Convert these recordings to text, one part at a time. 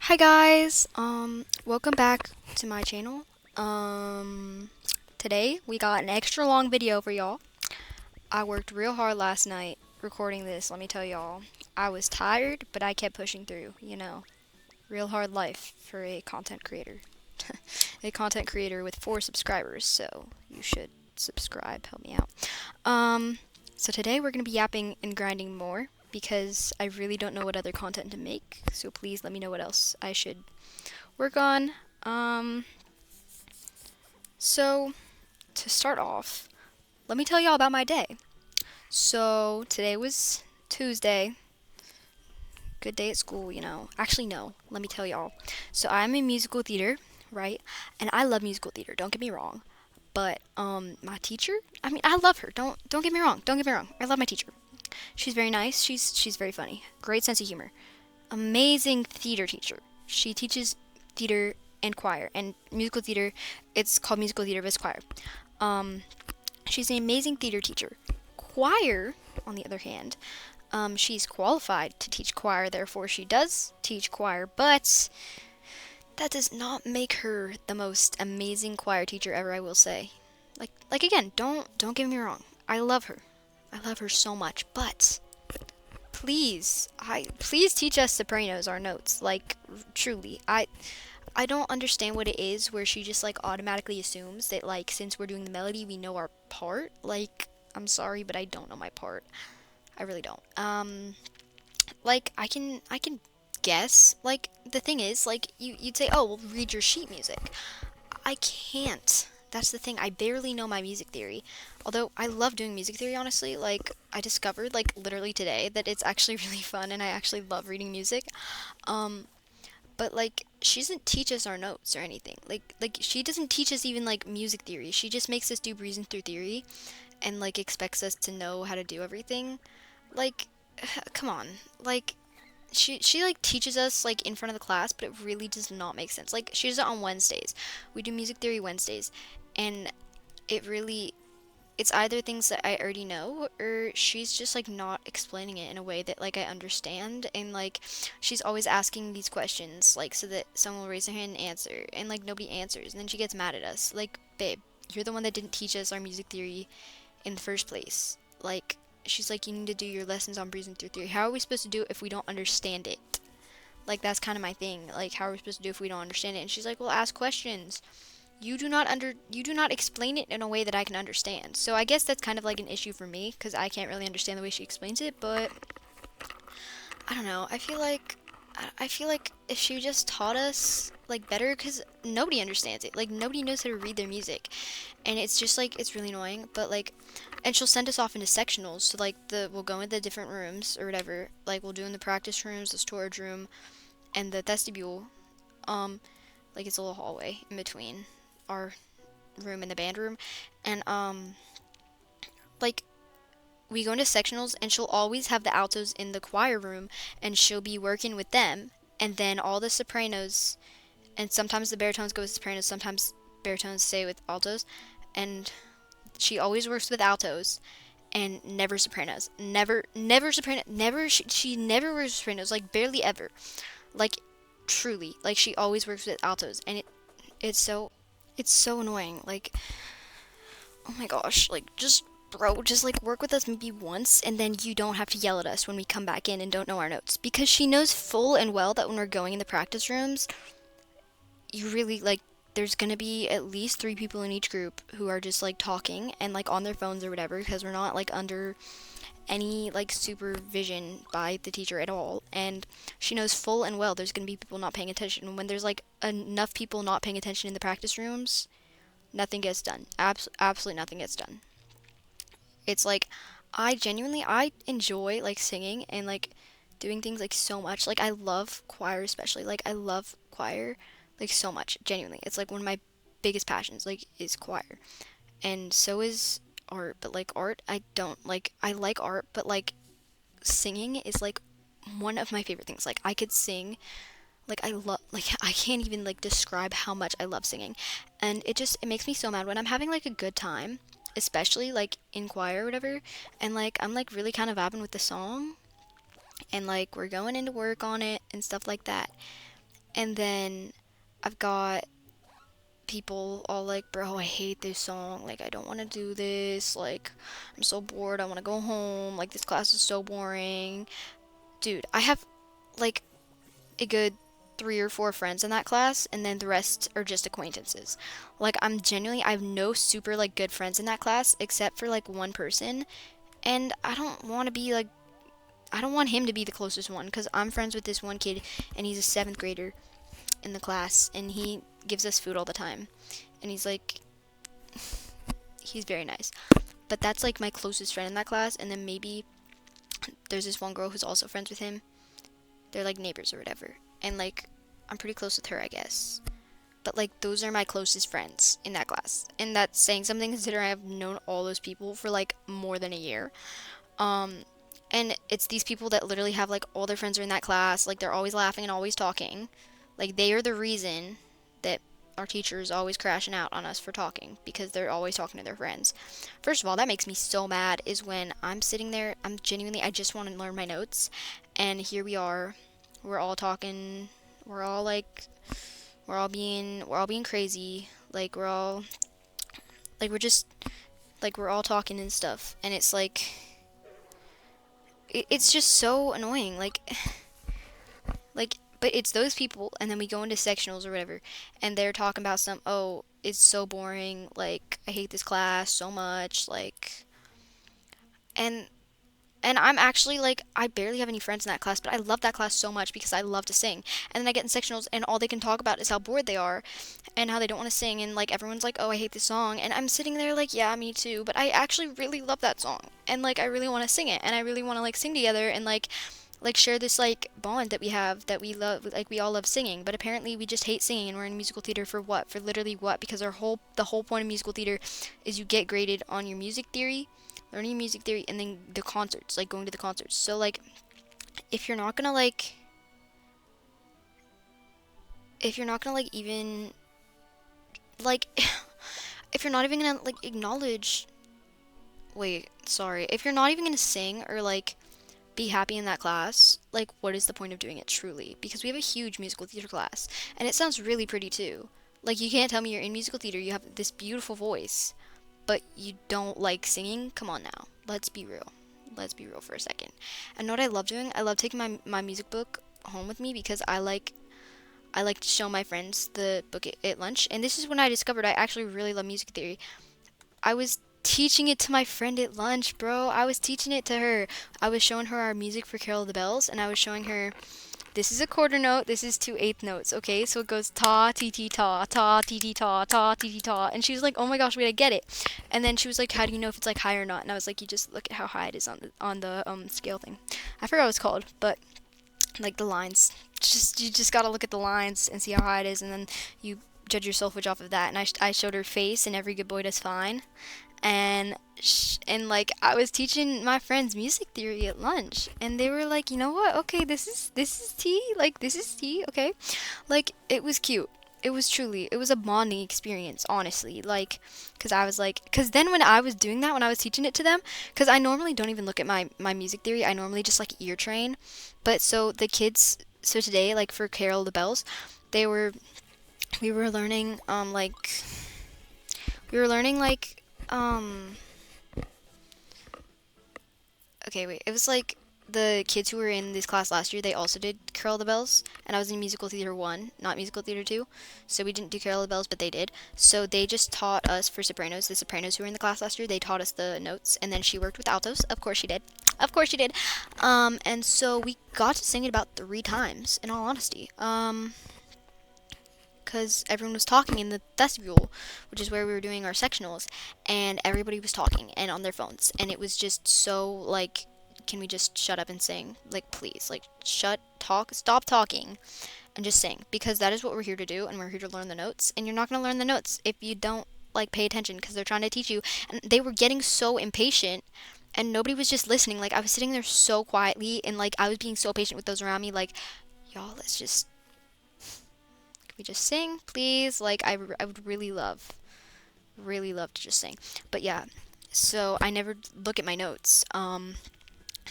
Hi guys, welcome back to my channel. Today we got an extra long video for y'all. I worked real hard last night recording this, let me tell y'all. I was tired, but I kept pushing through, Real hard life for a content creator. A content creator with 4 subscribers, so you should subscribe, help me out. So today we're gonna be yapping and grinding more because I really don't know what other content to make, so please let me know what else I should work on. Um, so to start off, let me tell y'all about my day. So today was Tuesday. Good day at school. Actually, no, let me tell y'all. So I'm in musical theater, right? And I love musical theater, don't get me wrong. But my teacher, I mean, I love her. Don't get me wrong. Don't get me wrong. I love my teacher. She's very nice. She's very funny. Great sense of humor. Amazing theater teacher. She teaches theater and choir and musical theater. It's called musical theater, but it's choir. Um, she's an amazing theater teacher. Choir, on the other hand, she's qualified to teach choir, therefore she does teach choir, but that does not make her the most amazing choir teacher ever, I will say. Like again, don't get me wrong. I love her. I love her so much, but please teach us sopranos our notes. Like truly. I don't understand what it is where she just like automatically assumes that like since we're doing the melody we know our part. Like I'm sorry, but I don't know my part. I really don't. Like I can guess. Like the thing is, like you'd say, "Oh, well read your sheet music." I can't. That's the thing. I barely know my music theory. Although I love doing music theory, honestly. Like I discovered like literally today that it's actually really fun and I actually love reading music. Um but like she doesn't teach us our notes or anything. Like she doesn't teach us even like music theory. She just makes us do reason through theory and like expects us to know how to do everything. Like come on. Like she like teaches us like in front of the class, but it really does not make sense. Like she does it on Wednesdays. We do music theory Wednesdays, and it really it's either things that I already know or she's just like not explaining it in a way that like I understand, and like she's always asking these questions like so that someone will raise their hand and answer, and like nobody answers, and then she gets mad at us. Like, babe, you're the one that didn't teach us our music theory in the first place. Like she's like, you need to do your lessons on breezing through theory. How are we supposed to do it if we don't understand it? Like that's kind of my thing. Like how are we supposed to do if we don't understand it? And she's like, well, ask questions. You do not explain it in a way that I can understand. So I guess that's kind of like an issue for me because I can't really understand the way she explains it, but I don't know. I feel like if she just taught us like better, because nobody understands it. Like nobody knows how to read their music, and it's just like it's really annoying. But like, and she'll send us off into sectionals. So like we'll go into the different rooms or whatever. Like we'll do in the practice rooms, the storage room, and the vestibule. Um, like it's a little hallway in between our room and the band room, and like we go into sectionals and she'll always have the altos in the choir room and she'll be working with them, and then all the sopranos, and sometimes the baritones go with sopranos, sometimes baritones stay with altos, and she always works with altos and never sopranos, never soprano, never she never works with sopranos, like barely ever, like truly, like she always works with altos, and it's so annoying. Like oh my gosh, like just bro, just like work with us maybe once and then you don't have to yell at us when we come back in and don't know our notes, because she knows full and well that when we're going in the practice rooms, you really like there's going to be at least 3 people in each group who are just like talking and like on their phones or whatever, because we're not like under any like supervision by the teacher at all, and she knows full and well there's going to be people not paying attention. When there's like enough people not paying attention in the practice rooms, nothing gets done. Absolutely nothing gets done. It's like I enjoy like singing and like doing things like so much. Like I love choir especially. Like I love choir like so much. Genuinely. It's like one of my biggest passions like is choir. And so is art, but like art I don't like. I like art, but like singing is like one of my favorite things. Like I could sing, like I love, like I can't even like describe how much I love singing. And it makes me so mad when I'm having like a good time, especially like in choir or whatever, and like I'm like really kind of vibing with the song, and like we're going into work on it and stuff like that, And then I've got people all like, bro, I hate this song. Like, I don't want to do this. Like, I'm so bored. I want to go home. Like, this class is so boring. Dude, I have like a good 3 or 4 friends in that class, and then the rest are just acquaintances. Like, I have no super like good friends in that class except for like one person, and I don't want him to be the closest one because I'm friends with this one kid, and he's a seventh grader in the class, and he gives us food all the time, and he's very nice. But that's like my closest friend in that class, and then maybe there's this one girl who's also friends with him. They're like neighbors or whatever, and like I'm pretty close with her, I guess. But like those are my closest friends in that class, and that's saying something considering I've known all those people for like more than a year. Um, and it's these people that literally have like all their friends are in that class, like they're always laughing and always talking. Like they are the reason that our teacher is always crashing out on us for talking because they're always talking to their friends. First of all, that makes me so mad is when I'm sitting there, I just want to learn my notes, and here we are, we're all talking, we're all like, we're all being crazy, like we're just, like we're all talking and stuff, and it's like, it's just so annoying, like, but it's those people, and then we go into sectionals or whatever, and they're talking about oh, it's so boring, like, I hate this class so much, like, and I'm actually like I barely have any friends in that class, but I love that class so much because I love to sing. And then I get in sectionals and all they can talk about is how bored they are and how they don't want to sing, and like everyone's like, "Oh, I hate this song." And I'm sitting there like, "Yeah, me too, but I actually really love that song." And like I really want to sing it, and I really want to like sing together and like share this like bond that we have, that we love, like we all love singing. But apparently we just hate singing, and we're in musical theater for what? For literally what? Because the whole point of musical theater is you get graded on your music theory, learning music theory, and then the concerts, like going to the concerts. So like if you're not gonna like if you're not gonna like even like if you're not even gonna like acknowledge, wait, sorry, if you're not even gonna sing or like be happy in that class, like what is the point of doing it truly? Because we have a huge musical theater class, and it sounds really pretty too. Like you can't tell me you're in musical theater, you have this beautiful voice, but you don't like singing. Come on now, let's be real. Let's be real for a second. And what I love doing, I love taking my music book home with me because I like to show my friends the book at lunch. And this is when I discovered I actually really love music theory. I was teaching it to my friend at lunch, bro. I was teaching it to her. I was showing her our music for Carol of the Bells, and I was showing her this is a quarter note, this is 2/8 notes, okay? So it goes ta ti ti ta ta ti ti ta ta ti ti ta, and she was like, "Oh my gosh, wait, I get it." And then she was like, "How do you know if it's like high or not?" And I was like, "You just look at how high it is on the scale thing." I forgot what it's called, but like the lines. Just you just gotta look at the lines and see how high it is, and then you judge your solfege off of that. And I showed her face, and every good boy does fine, and like I was teaching my friends music theory at lunch, and they were like, you know what? Okay, this is tea. Like this is tea. Okay, like it was cute. It was a bonding experience, honestly. Like, cause I was like, cause then when I was doing that, when I was teaching it to them, cause I normally don't even look at my music theory. I normally just like ear train. But so the kids, so today, like for Carol of the Bells, they were we were learning we were learning okay, wait. It was like the kids who were in this class last year, they also did Carol of the Bells, and I was in musical theater 1, not musical theater 2. So we didn't do Carol of the Bells, but they did. So they just taught us for sopranos, the sopranos who were in the class last year, they taught us the notes, and then she worked with altos. Of course she did. Of course she did. And so we got to sing it about 3 times, in all honesty. Because everyone was talking in the vestibule, which is where we were doing our sectionals, and everybody was talking and on their phones, and it was just so like, can we just shut up and sing? Like, please, like, stop talking, and just sing, because that is what we're here to do, and we're here to learn the notes, and you're not gonna learn the notes if you don't like pay attention, because they're trying to teach you, and they were getting so impatient. And nobody was just listening. Like I was sitting there so quietly, and like I was being so patient with those around me. Like, y'all, let's just we just sing, please? Like, I would really love to just sing. But yeah, so I never look at my notes.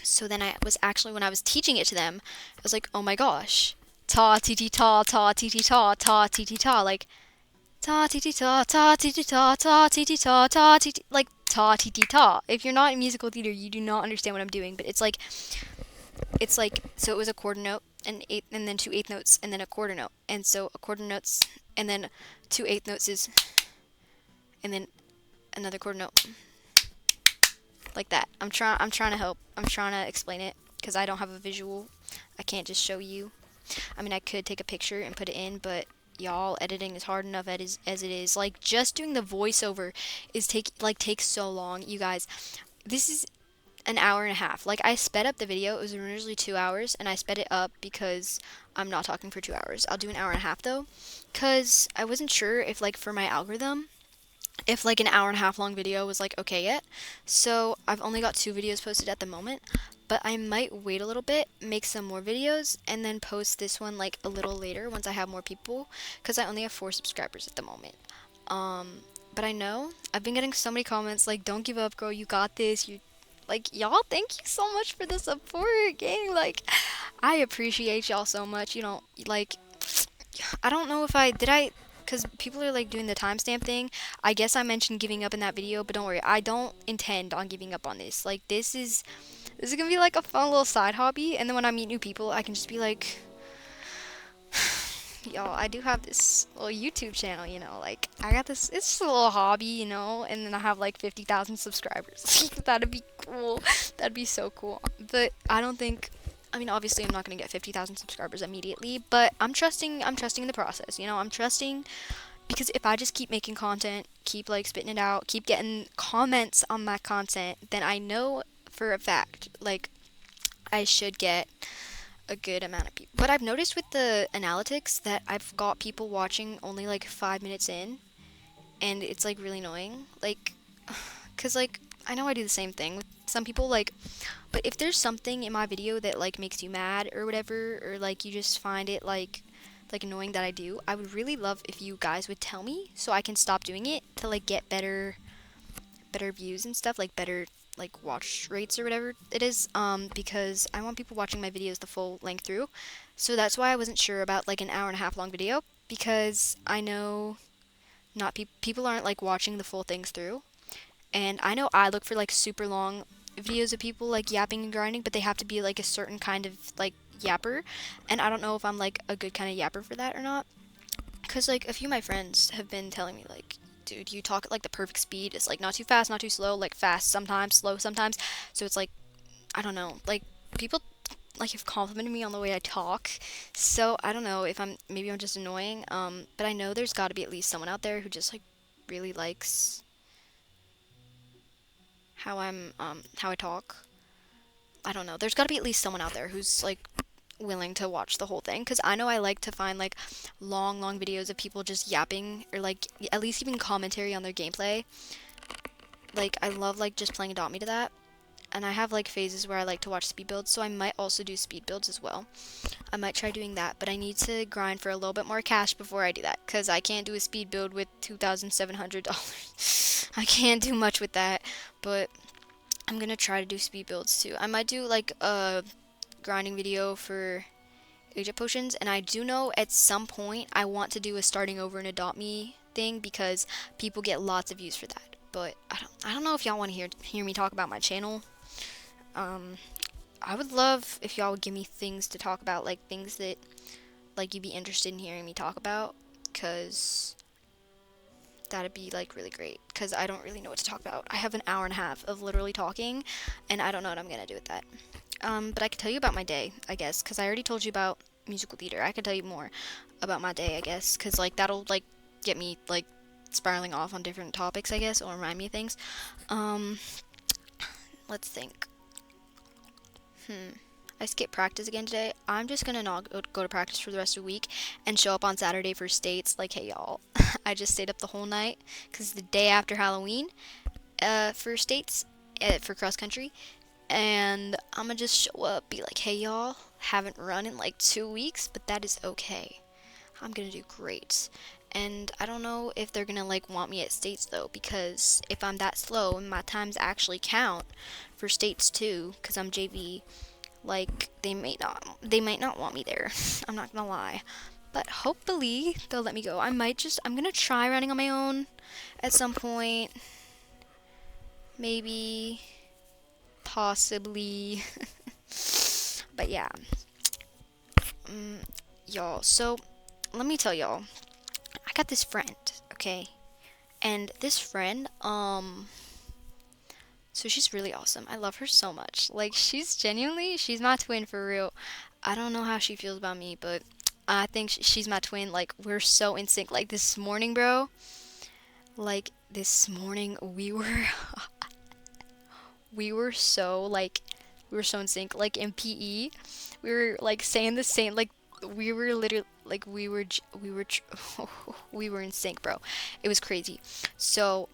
So then I was actually, when I was teaching it to them, I was like, oh my gosh, ta ti ti ta ta ti ti ta ta ti ti ta, like ta ti ti ta ta ti ti ta ta ti ti ta ta ti ti, like ta ti ti ta. If you're not in musical theater, you do not understand what I'm doing. But it's like so it was a quarter note and eighth and then two eighth notes and then a quarter note, and so a quarter notes and then two eighth notes is and then another quarter note like that. I'm trying to help. I'm trying to explain it because I don't have a visual. I can't just show you. I mean, I could take a picture and put it in, but y'all, editing is hard enough as it is. Like just doing the voiceover takes so long, you guys. This is an hour and a half. Like I sped up the video. It was originally 2 hours, and I sped it up because I'm not talking for 2 hours. I'll do an hour and a half though, cause I wasn't sure if like for my algorithm, if like an hour and a half long video was like okay yet. So I've only got 2 videos posted at the moment, but I might wait a little bit, make some more videos, and then post this one like a little later once I have more people, because I only have 4 subscribers at the moment. But I know I've been getting so many comments like, "Don't give up, girl. You got this. You like y'all. Thank you so much for the support, gang. Like, I appreciate y'all so much. You know, like I don't know if I did I because people are like doing the timestamp thing. I guess I mentioned giving up in that video, but don't worry, I don't intend on giving up on this. Like this is gonna be like a fun little side hobby, and then when I meet new people, I can just be like, y'all, I do have this little YouTube channel, you know, like I got this. It's just a little hobby, you know, and then I have like 50,000 subscribers. That'd be cool. That'd be so cool. But I don't think. I mean, obviously, I'm not gonna get 50,000 subscribers immediately, but I'm trusting. I'm trusting the process. You know, I'm trusting because if I just keep making content, keep like spitting it out, keep getting comments on my content, then I know for a fact, like I should get a good amount of people. But I've noticed with the analytics that I've got people watching only like 5 minutes in, and it's like really annoying. Like, cause like I know I do the same thing with some people. Like, but if there's something in my video that like makes you mad or whatever, or like you just find it like annoying that I do, I would really love if you guys would tell me so I can stop doing it to like get better views and stuff, like better like watch rates or whatever it is, because I want people watching my videos the full length through. So that's why I wasn't sure about like an hour and a half long video, because I know not people aren't like watching the full things through, and I know I look for like super long videos of people like yapping and grinding, but they have to be like a certain kind of like yapper, and I don't know if I'm like a good kind of yapper for that or not. Cause like a few of my friends have been telling me like, dude, you talk at like the perfect speed. It's like not too fast, not too slow, like fast sometimes, slow sometimes. So it's like I don't know, like people like have complimented me on the way I talk. So I don't know if maybe I'm just annoying. But I know there's got to be at least someone out there who just like really likes how I talk. I don't know. There's got to be at least someone out there who's like willing to watch the whole thing, because I know I like to find like long videos of people just yapping or like at least even commentary on their gameplay. Like I love like just playing Adopt Me to that, and I have like phases where I like to watch speed builds, so I might also do speed builds as well. I might try doing that, but I need to grind for a little bit more cash before I do that, because I can't do a speed build with $2,700. I can't do much with that, but I'm gonna try to do speed builds too. I might do like a grinding video for Age of Potions, and I do know at some point I want to do a starting over and Adopt Me thing, because people get lots of views for that. But I don't know if y'all want to hear me talk about my channel. I would love if y'all would give me things to talk about, like things that like you'd be interested in hearing me talk about, cause that'd be like really great, cause I don't really know what to talk about. I have an hour and a half of literally talking, and I don't know what I'm gonna do with that. But I could tell you about my day, I guess, because I already told you about musical theater. I could tell you more about my day, I guess, because like that'll like get me like spiraling off on different topics, I guess, or remind me of things. Um, let's think. I skipped practice again today. I'm just gonna not go to practice for the rest of the week and show up on Saturday for states. Like, hey y'all, I just stayed up the whole night because the day after Halloween, for states, for cross country, and I'm gonna just show up, be like, hey y'all, haven't run in like 2 weeks, but that is okay. I'm gonna do great. And I don't know if they're gonna like want me at states though, because if I'm that slow and my times actually count for states too, because I'm JV, Like they might not want me there. I'm not gonna lie. But hopefully they'll let me go. I'm gonna try running on my own at some point. Maybe, possibly. But yeah. Y'all, so let me tell y'all. I got this friend, okay? And this friend, so she's really awesome. I love her so much. Like, she's my twin for real. I don't know how she feels about me, but I think she's my twin. Like, we're so in sync. Like, this morning, bro, like, this morning, we were so, like, we were so in sync. Like, in PE, we were, like, saying the same, like, we were literally, like, we were in sync, bro. It was crazy. So,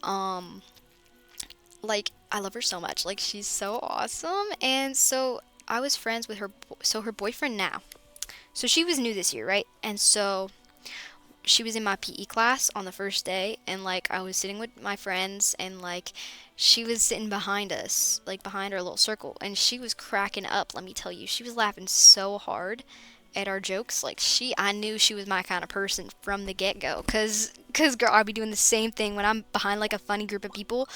like, I love her so much. Like, she's so awesome. And so I was friends with her boyfriend now. So she was new this year, right? And so she was in my PE class on the first day, and like I was sitting with my friends, and like she was sitting behind us, like behind our little circle, and she was cracking up, let me tell you. She was laughing so hard at our jokes. Like, I knew she was my kind of person from the get-go, cuz girl, I'll be doing the same thing when I'm behind like a funny group of people.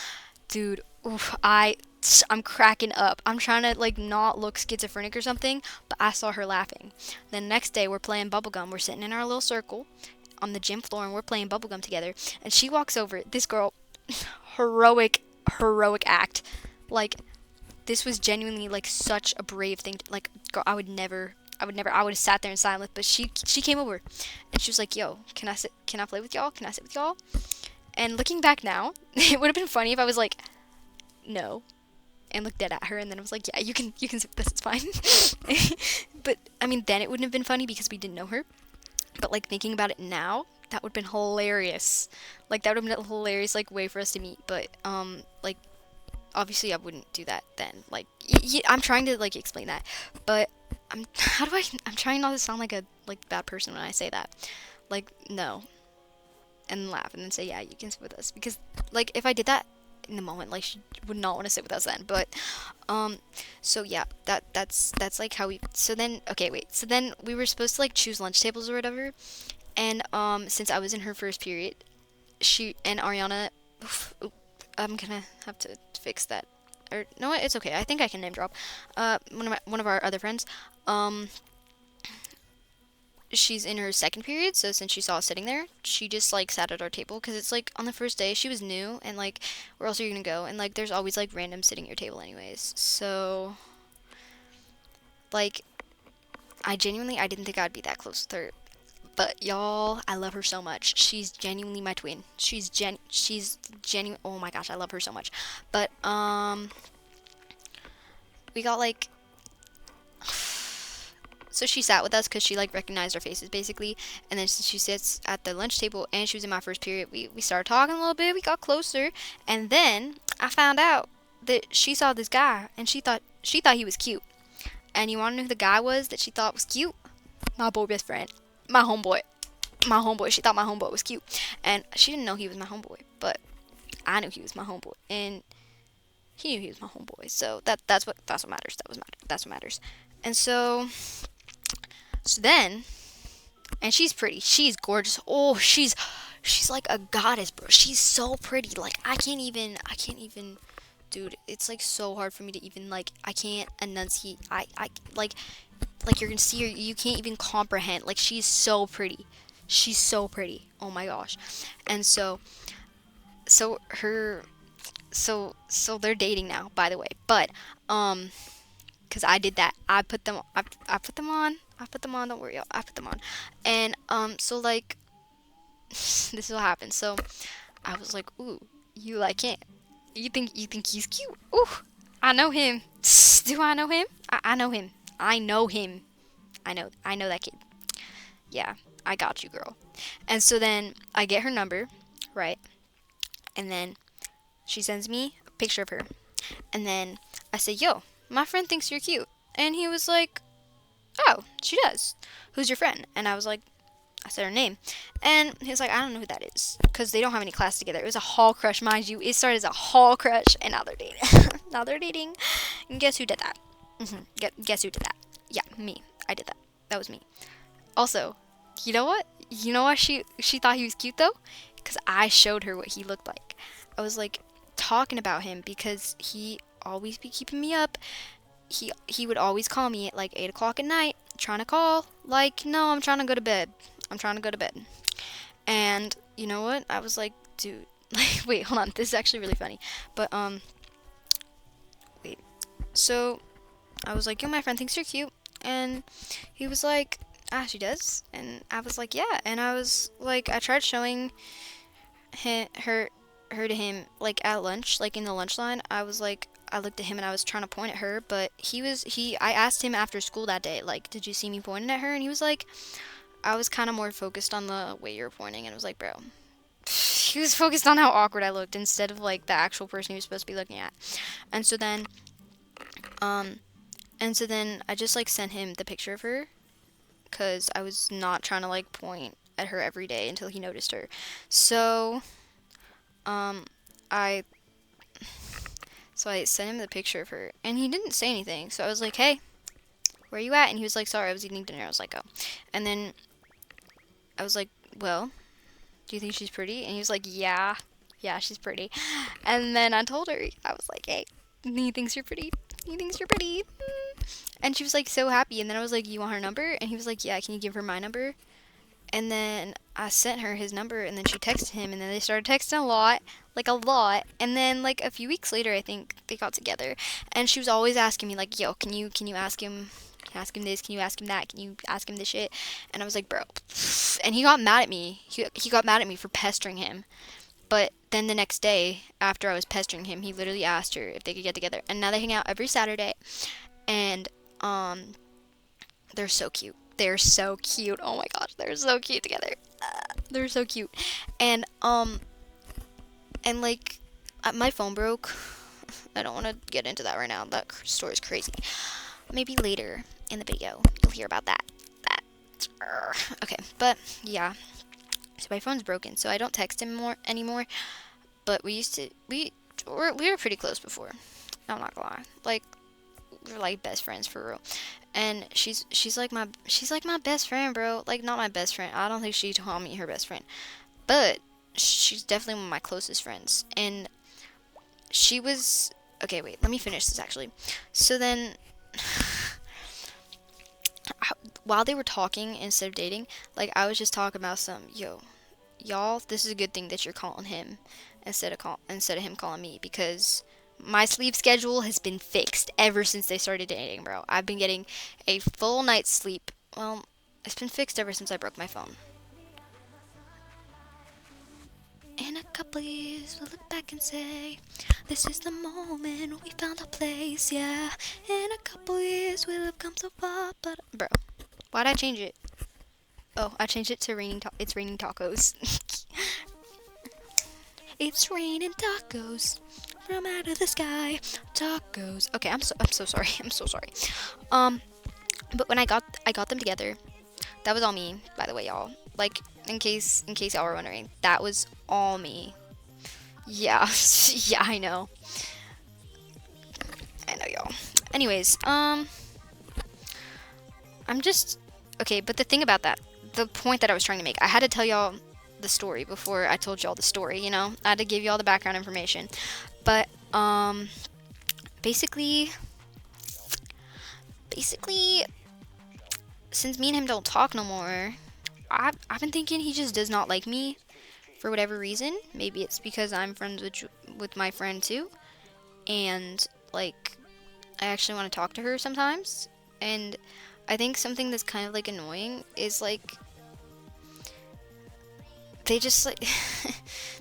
Dude, oof, I'm cracking up. I'm trying to like not look schizophrenic or something, but I saw her laughing. Then next day we're playing bubblegum. We're sitting in our little circle on the gym floor and we're playing bubblegum together. And she walks over. This girl, heroic act. Like, this was genuinely like such a brave thing. Like, girl, I would have sat there in silence. But she came over and she was like, "Yo, can I play with y'all? Can I sit with y'all?" And looking back now, it would have been funny if I was like, "No," and looked dead at her, and then I was like, "Yeah, you can sit with us, it's fine." But I mean, then it wouldn't have been funny because we didn't know her. But like thinking about it now, that would have been hilarious. Like, that would have been a hilarious like way for us to meet. But like, obviously I wouldn't do that then. Like, I'm trying to like explain that, but I'm trying not to sound like a like bad person when I say that. Like, no, and laugh and then say, "Yeah, you can sit with us," because like if I did that in the moment, like, she would not want to sit with us then. But so yeah, that's like how we. So then, okay, wait, so then we were supposed to like choose lunch tables or whatever, and since I was in her first period, she and Ariana, I'm gonna have to fix that. Or no, it's okay, I think I can name drop one of our other friends. um she's in her second period, so since she saw us sitting there, she just like sat at our table, because it's like on the first day she was new, and like, where else are you gonna go? And like, there's always like random sitting at your table anyways. So like, I didn't think I'd be that close with her. But y'all, I love her so much. She's genuinely my twin. She's genuine. Oh my gosh, I love her so much. But we got like, so she sat with us because she like recognized our faces basically, and then since she sits at the lunch table and she was in my first period, we started talking a little bit. We got closer, and then I found out that she saw this guy and she thought he was cute. And you want to know who the guy was that she thought was cute? My boy best friend, my homeboy, my homeboy. She thought my homeboy was cute, and she didn't know he was my homeboy, but I knew he was my homeboy, and he knew he was my homeboy. So that's what matters. That's what matters. And so then, and she's pretty. She's gorgeous. Oh, she's like a goddess, bro. She's so pretty. Like, I can't even, dude. It's like so hard for me to even like. I can't enunciate. I like you're gonna see her. You can't even comprehend. Like, she's so pretty. She's so pretty. Oh my gosh. And so her, so they're dating now, by the way. But because I did that. I put them on. I put them on. Don't worry, y'all. I put them on. And so like, this is what happened. So I was like, "Ooh, you like him? You think he's cute? Ooh, I know him. Do I know him? I know him. I know him. I know that kid. Yeah, I got you, girl." And so then I get her number, right? And then she sends me a picture of her. And then I say, "Yo, my friend thinks you're cute." And he was like, "Oh, she does. Who's your friend?" And I said her name. And he was like, "I don't know who that is." Because they don't have any class together. It was a hall crush, mind you. It started as a hall crush, and now they're dating. Now they're dating. And guess who did that? Guess who did that? Yeah, me. I did that. That was me. Also, you know what? You know why she thought he was cute though? Because I showed her what he looked like. I was like talking about him because he always be keeping me up. He would always call me at like 8 o'clock at night, trying to call. Like, no, I'm trying to go to bed. I'm trying to go to bed. And you know what? I was like, dude, like, wait, hold on. This is actually really funny. But wait. So I was like, yo, my friend thinks you're cute, and he was like, ah, she does, and I was like, yeah, and I was like, I tried showing her to him like at lunch, like in the lunch line. I was like, I looked at him and I was trying to point at her, but I asked him after school that day, like, did you see me pointing at her? And he was like, I was kind of more focused on the way you were pointing, and I was like, bro. He was focused on how awkward I looked instead of like the actual person he was supposed to be looking at. And so then, um, I just like sent him the picture of her because I was not trying to like point at her every day until he noticed her. So, um, I I sent him the picture of her, and he didn't say anything. So I was like, "Hey, where are you at?" And he was like, "Sorry, I was eating dinner." I was like, "Oh," and then I was like, "Well, do you think she's pretty?" And he was like, "Yeah, yeah, she's pretty." And then I told her, I was like, "Hey, he thinks you're pretty. He thinks you're pretty." And she was like so happy. And then I was like, "You want her number?" And he was like, "Yeah, can you give her my number?" And then I sent her his number, and then she texted him, and then they started texting a lot, like a lot. And then like a few weeks later, I think they got together, and she was always asking me like, "Yo, can you ask him? Can you ask him this? Can you ask him that? Can you ask him this shit?" And I was like, "Bro," and he got mad at me. He got mad at me for pestering him. But then the next day, after I was pestering him, he literally asked her if they could get together, and now they hang out every Saturday, and um, they're so cute. They're so cute. Oh my gosh, they're so cute together. They're so cute. And like my phone broke. I don't want to get into that right now. That story's crazy. Maybe later in the video you'll hear about that. Okay, but yeah. So my phone's broken, so I don't text him more anymore. But we were pretty close before. I'm not gonna lie. Like we're like best friends for real. And she's like my best friend, bro. Like not my best friend. I don't think she'd call me her best friend, but she's definitely one of my closest friends. And she was okay. Wait, let me finish this actually. So then, while they were talking instead of dating, like I was just talking about y'all. This is a good thing that you're calling him instead of him calling me because my sleep schedule has been fixed ever since they started dating, bro. I've been getting a full night's sleep. Well, it's been fixed ever since I broke my phone. In a couple years, we'll look back and say, this is the moment we found our place, yeah. In a couple years, we'll have come so far, but... Bro, why'd I change it? Oh, I changed it to it's raining tacos. It's raining tacos from out of the sky. Tacos. Okay, I'm so sorry. I'm so sorry. But when I got them together, that was all me, by the way, y'all. Like in case y'all were wondering, that was all me. Yeah. Yeah, I know. I know, y'all. Anyways, I'm just okay, but the thing about that, the point that I was trying to make, I had to tell y'all the story before I told y'all the story, you know? I had to give y'all the background information. But basically since me and him don't talk no more, I've been thinking he just does not like me for whatever reason. Maybe it's because I'm friends with my friend too, and like I actually want to talk to her sometimes. And I think something that's kind of like annoying is like they just like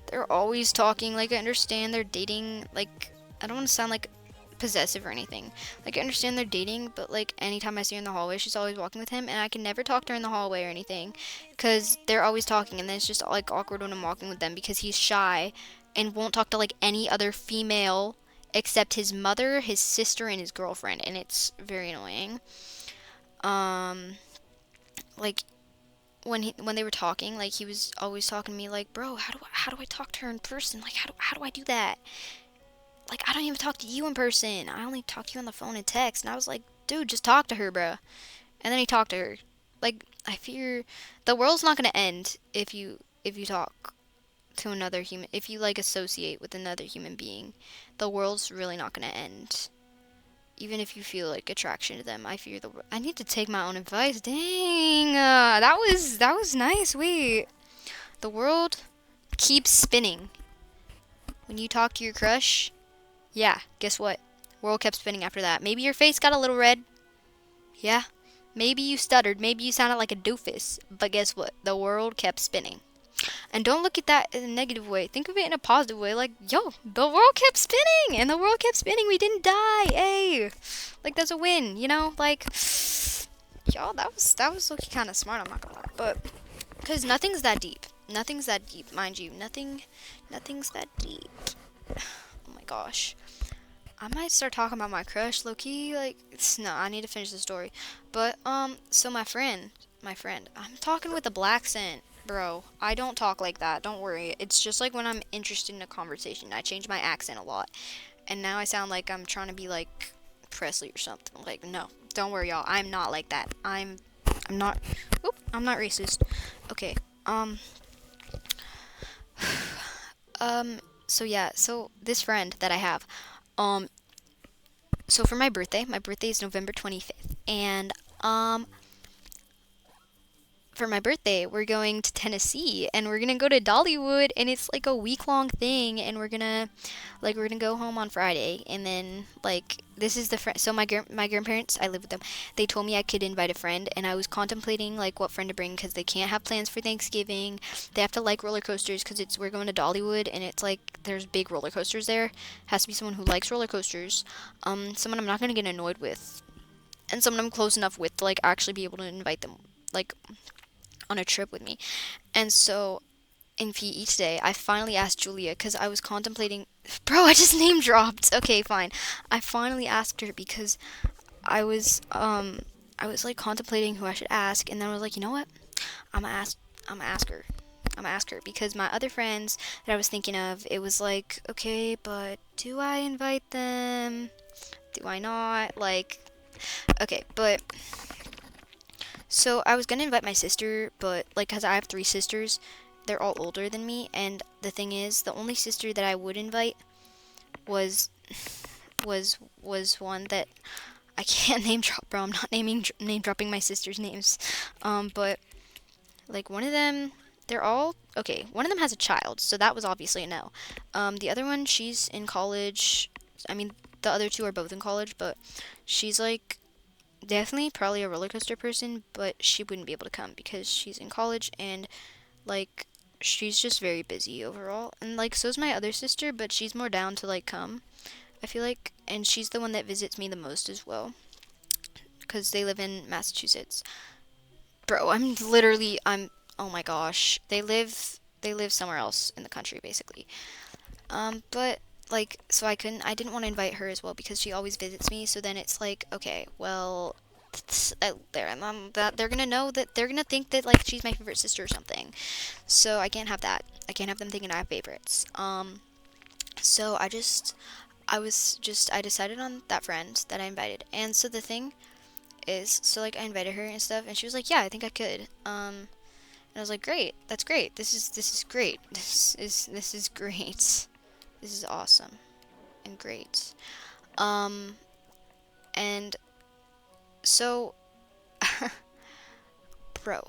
they're always talking. Like I understand they're dating. Like I don't want to sound like possessive or anything. Like I understand they're dating, but like anytime I see her in the hallway, she's always walking with him, and I can never talk to her in the hallway or anything, because they're always talking, and then it's just like awkward when I'm walking with them because he's shy and won't talk to like any other female except his mother, his sister, and his girlfriend, and it's very annoying. Um, like when they were talking, like he was always talking to me like, bro, how do I talk to her in person? Like how do I do that? like, I don't even talk to you in person. I only talk to you on the phone and text. And I was like, dude, just talk to her, bruh. And then he talked to her. Like, I fear the world's not gonna end if you talk to another human. If you like associate with another human being, the world's really not gonna end. Even if you feel like attraction to them, I fear the. I need to take my own advice. Dang, that was nice. Wait, the world keeps spinning. When you talk to your crush, yeah, guess what? World kept spinning after that. Maybe your face got a little red. Yeah. Maybe you stuttered. Maybe you sounded like a doofus. But guess what? The world kept spinning. And don't look at that in a negative way. Think of it in a positive way. Like, yo, the world kept spinning. And the world kept spinning. We didn't die. Hey. Like, that's a win, you know? Like, y'all, that was looking kind of smart. I'm not gonna lie. But, because nothing's that deep. Nothing's that deep, mind you. Nothing's that deep. Oh my gosh. I might start talking about my crush, low key. Like, no, I need to finish the story. But so my friend, I'm talking with a black accent, bro. I don't talk like that. Don't worry. It's just like when I'm interested in a conversation, I change my accent a lot, and now I sound like I'm trying to be like Presley or something. Like, no, don't worry, y'all. I'm not like that. I'm not. Oop, I'm not racist. Okay. So yeah. So this friend that I have, um, so for my birthday is November 25th, and for my birthday, we're going to Tennessee and we're gonna go to Dollywood, and it's like a week long thing, and we're gonna go home on Friday, and then like this is the friend. So my grandparents, I live with them. They told me I could invite a friend, and I was contemplating like what friend to bring because they can't have plans for Thanksgiving. They have to like roller coasters because it's we're going to Dollywood, and it's like there's big roller coasters there. Has to be someone who likes roller coasters. Someone I'm not gonna get annoyed with, and someone I'm close enough with to like actually be able to invite them like on a trip with me. And so in PE today, I finally asked Julia because I was contemplating. Bro, I just name dropped. Okay, fine. I finally asked her because I was I was like contemplating who I should ask, and then I was like, you know what? I'm gonna ask. I'm gonna ask her. I'm gonna ask her because my other friends that I was thinking of, it was like, okay, but do I invite them? Do I not? Like, okay, but so I was gonna invite my sister, but like, cause I have three sisters, they're all older than me, and the thing is, the only sister that I would invite was was one that I can't name drop, bro. I'm not name dropping my sister's names, but like one of them, they're all okay. One of them has a child, so that was obviously a no. The other one, she's in college. I mean, the other two are both in college, but she's like definitely probably a roller coaster person, but she wouldn't be able to come because she's in college, and like she's just very busy overall. And like so's my other sister, but she's more down to like come, I feel like, and she's the one that visits me the most as well because they live in Massachusetts. Bro, I'm oh my gosh. They live somewhere else in the country basically. But like so I didn't want to invite her as well because she always visits me, so then it's like, okay, well, that they're gonna know that they're gonna think that like she's my favorite sister or something. So I can't have that. I can't have them thinking I have favorites. So I decided on that friend that I invited. And so the thing is, so like I invited her and stuff, and she was like, "Yeah, I think I could." And I was like, "Great, that's great. This is great. This is great. This is awesome and great." Um, and so, bro,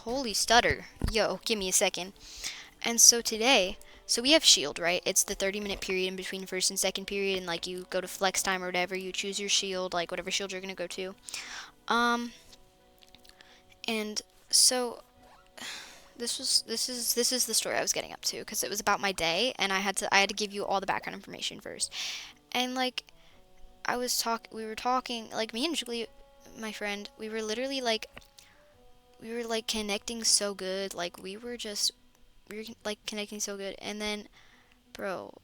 holy stutter, yo, give me a second. And so today, so we have shield, right? It's the 30-minute period in between first and second period, and like you go to flex time or whatever, you choose your shield, like whatever shield you're gonna go to. Um, and so this is the story I was getting up to because it was about my day, and I had to give you all the background information first. And like we were talking, like me and Julie, my friend, we were like connecting so good, like we were like connecting so good, and then bro,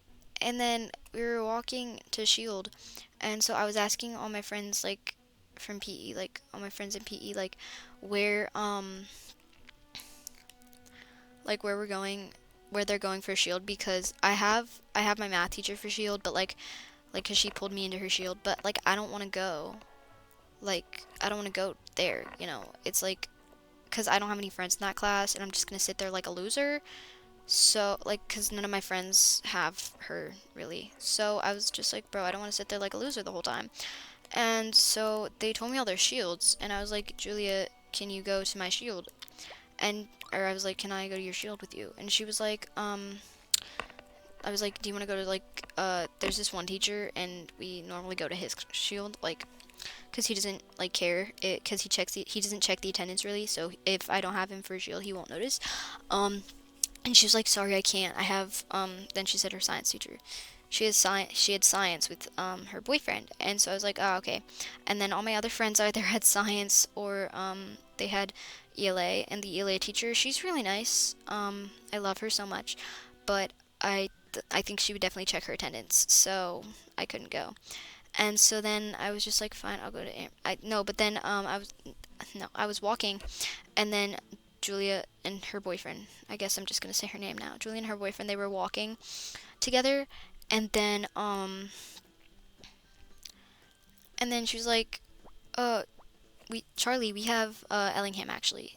and then we were walking to Shield, and so I was asking all my friends like from PE, like all my friends in PE, where um like where we're going, where they're going for Shield, because I have my math teacher for Shield, but like cuz she pulled me into her Shield, but like I don't want to go. Like I don't want to go there, you know. It's like cuz I don't have any friends in that class and I'm just going to sit there like a loser. So like cuz none of my friends have her really. So I was just like, bro, I don't want to sit there like a loser the whole time. And so they told me all their shields and I was like, Julia, can you go to my shield? And or I was like, can I go to your shield with you? And she was like, I was like, do you want to go to like there's this one teacher and we normally go to his shield, like because he doesn't like care it because he doesn't check the attendance really, so if I don't have him for a shield he won't notice. And she was like, sorry, I can't, I have then she said her science teacher, she had science with her boyfriend, and so I was like, oh, okay. And then all my other friends either had science or they had ELA, and the ELA teacher, she's really nice. I love her so much, but I think she would definitely check her attendance, so I couldn't go. And so then I was just like, fine, I'll go to I no, but then I was walking, and then Julia and her boyfriend, I guess I'm just gonna say her name now. Julia and her boyfriend, they were walking together, and then she was like, Charlie, we have Ellingham actually.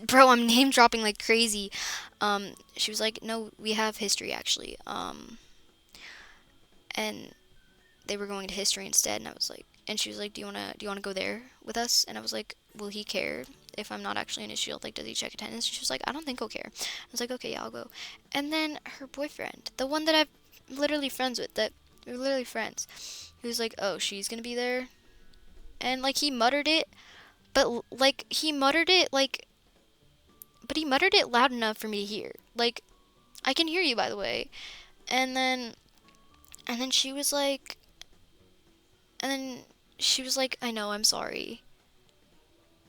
Bro, I'm name dropping like crazy. She was like, no, we have history actually. And they were going to history instead, and I was like, and she was like, do you wanna go there with us? And I was like, will he care if I'm not actually in his shield? Like, does he check attendance? She was like, I don't think he'll care. I was like, okay, yeah, I'll go. And then her boyfriend, the one that I'm literally friends with, that we're literally friends, he was like, oh, she's gonna be there, and like he muttered it, but like he muttered it like, but he muttered it loud enough for me to hear. Like, I can hear you, by the way. And then, and then she was like, and then she was like, I know, I'm sorry.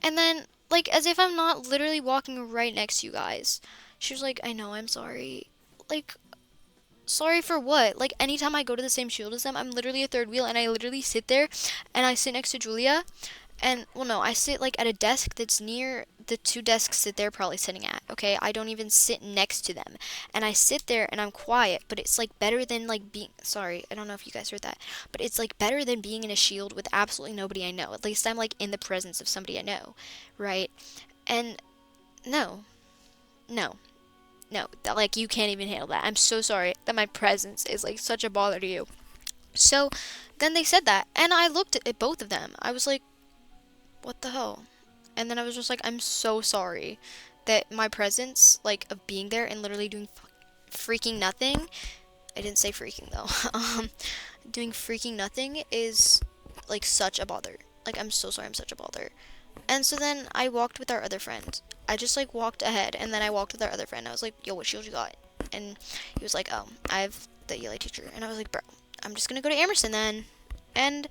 And then, like, as if I'm not literally walking right next to you guys, she was like, I know, I'm sorry. Like, sorry for what? Like, anytime I go to the same shield as them, I'm literally a third wheel, and I literally sit there, and I sit next to Julia, and, well, no, I sit, like, at a desk that's near the two desks that they're probably sitting at, okay? I don't even sit next to them. And I sit there, and I'm quiet, but it's, like, better than, like, being... Sorry, I don't know if you guys heard that. But it's, like, better than being in a shield with absolutely nobody I know. At least I'm, like, in the presence of somebody I know, right? And, no. No. No. That, like, you can't even handle that. I'm so sorry that my presence is, like, such a bother to you. So, then they said that, and I looked at both of them. I was like, what the hell? And then I was just like, I'm so sorry that my presence, like, of being there and literally doing freaking nothing. I didn't say freaking though. Doing freaking nothing is like such a bother. Like, I'm so sorry, I'm such a bother. And so then I walked with our other friend. I just like walked ahead, and then I walked with our other friend. I was like, yo, what shield you got? And he was like, oh, I have the ELA teacher. And I was like, bro, I'm just gonna go to Emerson then. And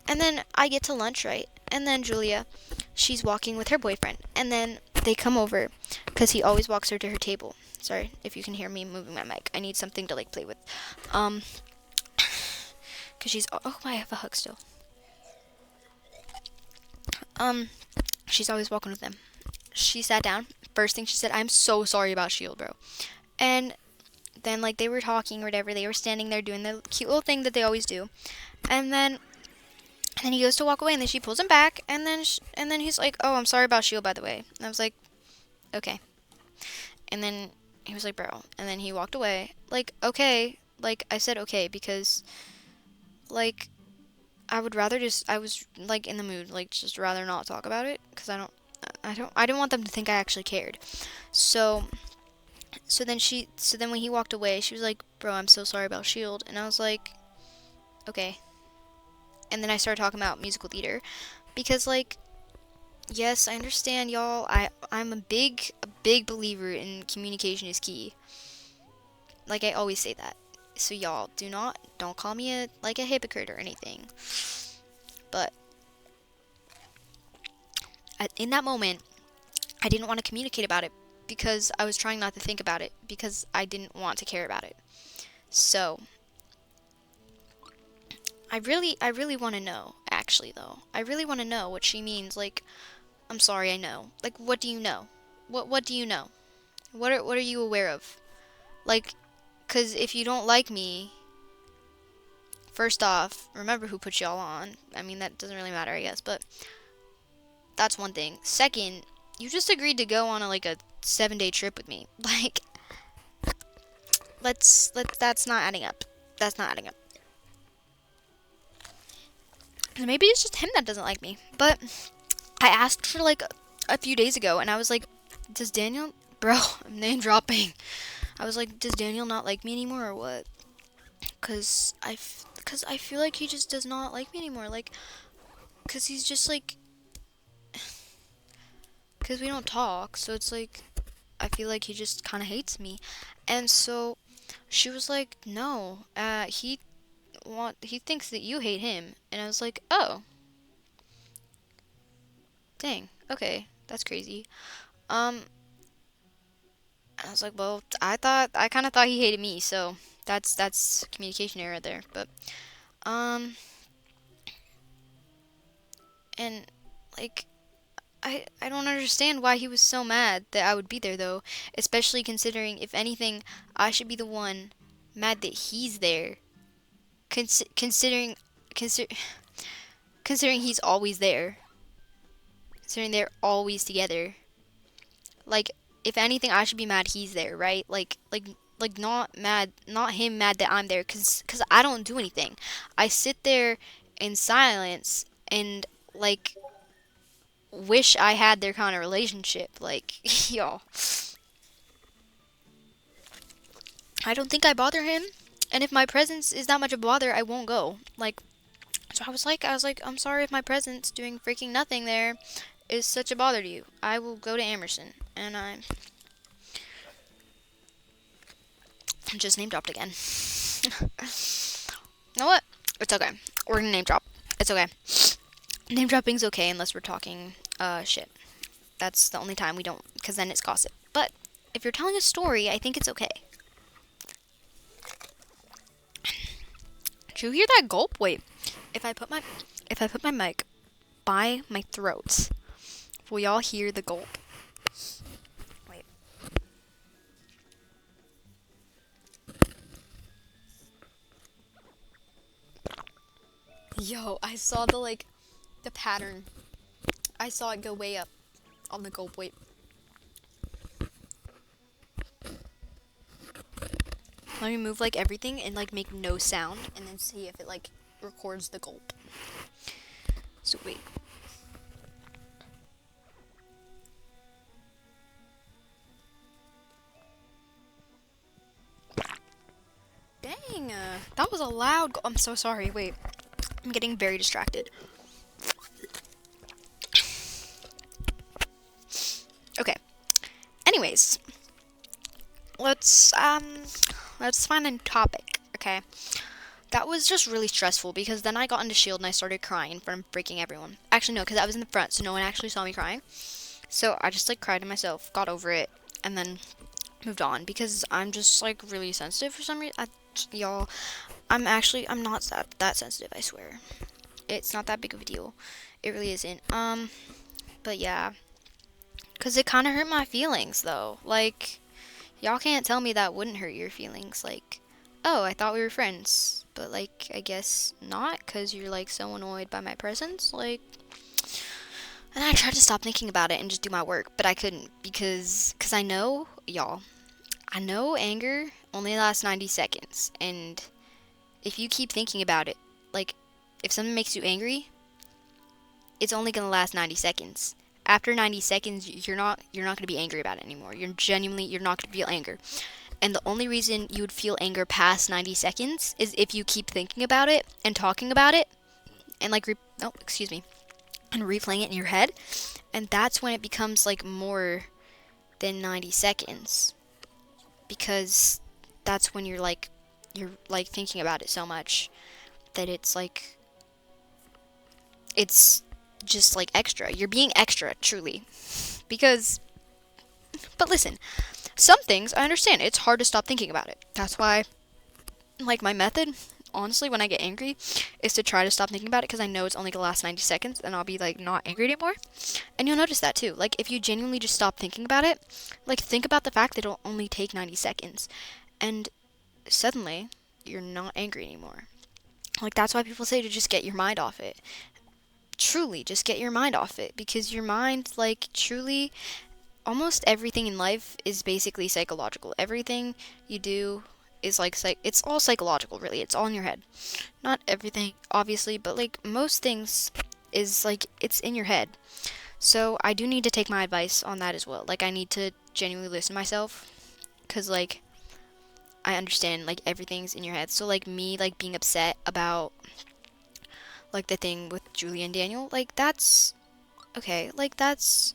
and then I get to lunch, right? And then Julia, she's walking with her boyfriend. And then they come over, because he always walks her to her table. Sorry if you can hear me moving my mic. I need something to, like, play with. Because she's... Oh, I have a hug still. She's always walking with them. She sat down. First thing she said, I'm so sorry about Shield, bro. And then, like, they were talking or whatever. They were standing there doing the cute little thing that they always do. And then he goes to walk away, and then she pulls him back, and then he's like, oh, I'm sorry about Shield, by the way. And I was like, okay. And then he was like, bro. And then he walked away. Like, okay. Like, I said okay because, like, I would rather just, I was, like, in the mood, like, just rather not talk about it, because I didn't want them to think I actually cared. So then when he walked away, she was like, bro, I'm so sorry about Shield. And I was like, okay. And then I started talking about musical theater, because, like, yes, I understand, y'all. I'm a big believer in communication is key. Like, I always say that. So y'all, don't call me a hypocrite or anything. But in that moment, I didn't want to communicate about it because I was trying not to think about it because I didn't want to care about it. So I really want to know, actually, though. I really want to know what she means. Like, I'm sorry, I know. Like, what do you know? What do you know? What are you aware of? Like, cause if you don't like me, first off, remember who put y'all on. I mean, that doesn't really matter, I guess, but that's one thing. Second, you just agreed to go on a 7-day trip with me. Like, that's not adding up. That's not adding up. Maybe it's just him that doesn't like me. But I asked for like a few days ago, and I was like, does Daniel, bro, I'm name dropping. I was like, does Daniel not like me anymore or what? Cause I feel like he just does not like me anymore. Like, cause he's just like, cause we don't talk. So it's like, I feel like he just kind of hates me. And so she was like, no, he thinks that you hate him. And I was like, oh, dang, okay, that's crazy. Um, I was like, well, I kind of thought he hated me, so that's communication error there. But um, and like I don't understand why he was so mad that I would be there though, especially considering if anything, I should be the one mad that he's there. Considering consider considering he's always there, considering they're always together. Like, if anything, I should be mad he's there, right? Like not mad, not him mad that I'm there, cause I don't do anything. I sit there in silence and like wish I had their kind of relationship. Like, y'all, I don't think I bother him, and if my presence is that much of a bother, I won't go. Like, so I was like, I'm sorry if my presence doing freaking nothing there is such a bother to you. I will go to Emerson, and I'm just name dropped again. You know what? It's okay. We're gonna name drop. It's okay. Name dropping's okay unless we're talking shit. That's the only time we don't, because then it's gossip. But if you're telling a story, I think it's okay. Did you hear that gulp? Wait. If I put my mic by my throat, will y'all hear the gulp? Wait. Yo, I saw the pattern. I saw it go way up on the gulp. Wait. Let me move like everything and like make no sound and then see if it like records the gulp. So wait. Dang, that was a loud I'm so sorry. Wait. I'm getting very distracted. Okay. Anyways, let's find a topic, okay? That was just really stressful because then I got into Shield and I started crying in front of freaking everyone. Actually, no, because I was in the front, so no one actually saw me crying. So I just like cried to myself, got over it, and then moved on because I'm just like really sensitive for some reason. Y'all, I'm not that sensitive, I swear. It's not that big of a deal. It really isn't. But yeah. Because it kind of hurt my feelings, though. Like, y'all can't tell me that wouldn't hurt your feelings. Like, oh, I thought we were friends. But, like, I guess not, because you're, like, so annoyed by my presence. Like, and I tried to stop thinking about it and just do my work. But I couldn't, because I know, y'all, I know anger only lasts 90 seconds. And if you keep thinking about it, like, if something makes you angry, it's only going to last 90 seconds. After 90 seconds, you're not going to be angry about it anymore. You're not going to feel anger. And the only reason you would feel anger past 90 seconds is if you keep thinking about it and talking about it and like and replaying it in your head. And that's when it becomes like more than 90 seconds. Because that's when you're like thinking about it so much that it's just like extra. You're being extra, truly. Because, but listen, some things I understand. It's hard to stop thinking about it. That's why, like, my method honestly, when I get angry, is to try to stop thinking about it because I know it's only gonna last 90 seconds and I'll be like not angry anymore. And you'll notice that too. Like, if you genuinely just stop thinking about it, like, think about the fact that it'll only take 90 seconds. And suddenly, you're not angry anymore. Like, that's why people say to just get your mind off it. Truly, just get your mind off it. Because your mind, like, truly, almost everything in life is basically psychological. Everything you do is like, it's all psychological, really. It's all in your head. Not everything, obviously, but like, most things is like, it's in your head. So I do need to take my advice on that as well. Like, I need to genuinely listen to myself because like I understand like everything's in your head. So like me like being upset about like the thing with Julie and Daniel, like that's okay. Like that's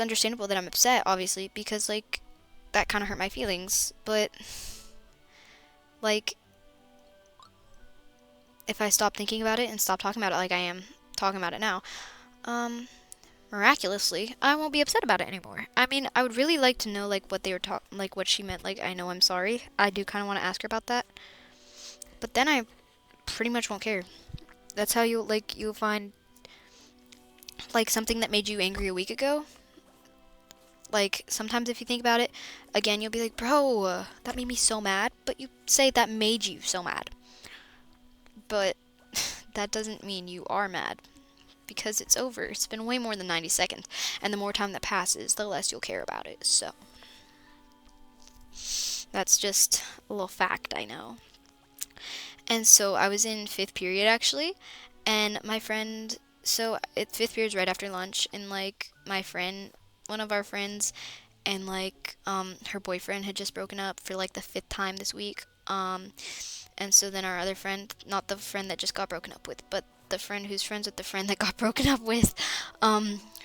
understandable that I'm upset, obviously, because like that kind of hurt my feelings. But like if I stop thinking about it and stop talking about it like I am talking about it now, um, miraculously, I won't be upset about it anymore. I mean, I would really like to know like what they were talking, like what she meant. Like, I know I'm sorry. I do kind of want to ask her about that, but then I pretty much won't care. That's how you'll find like something that made you angry a week ago. Like, sometimes if you think about it, again, you'll be like, bro, that made me so mad. But you say that made you so mad. But that doesn't mean you are mad because it's over. It's been way more than 90 seconds. And the more time that passes, the less you'll care about it. So, that's just a little fact I know. And so I was in fifth period actually, and my friend, so fifth period's right after lunch, and like my friend, one of our friends, and like her boyfriend had just broken up for like the fifth time this week. And so then our other friend, not the friend that just got broken up with, but the friend who's friends with the friend that got broken up with,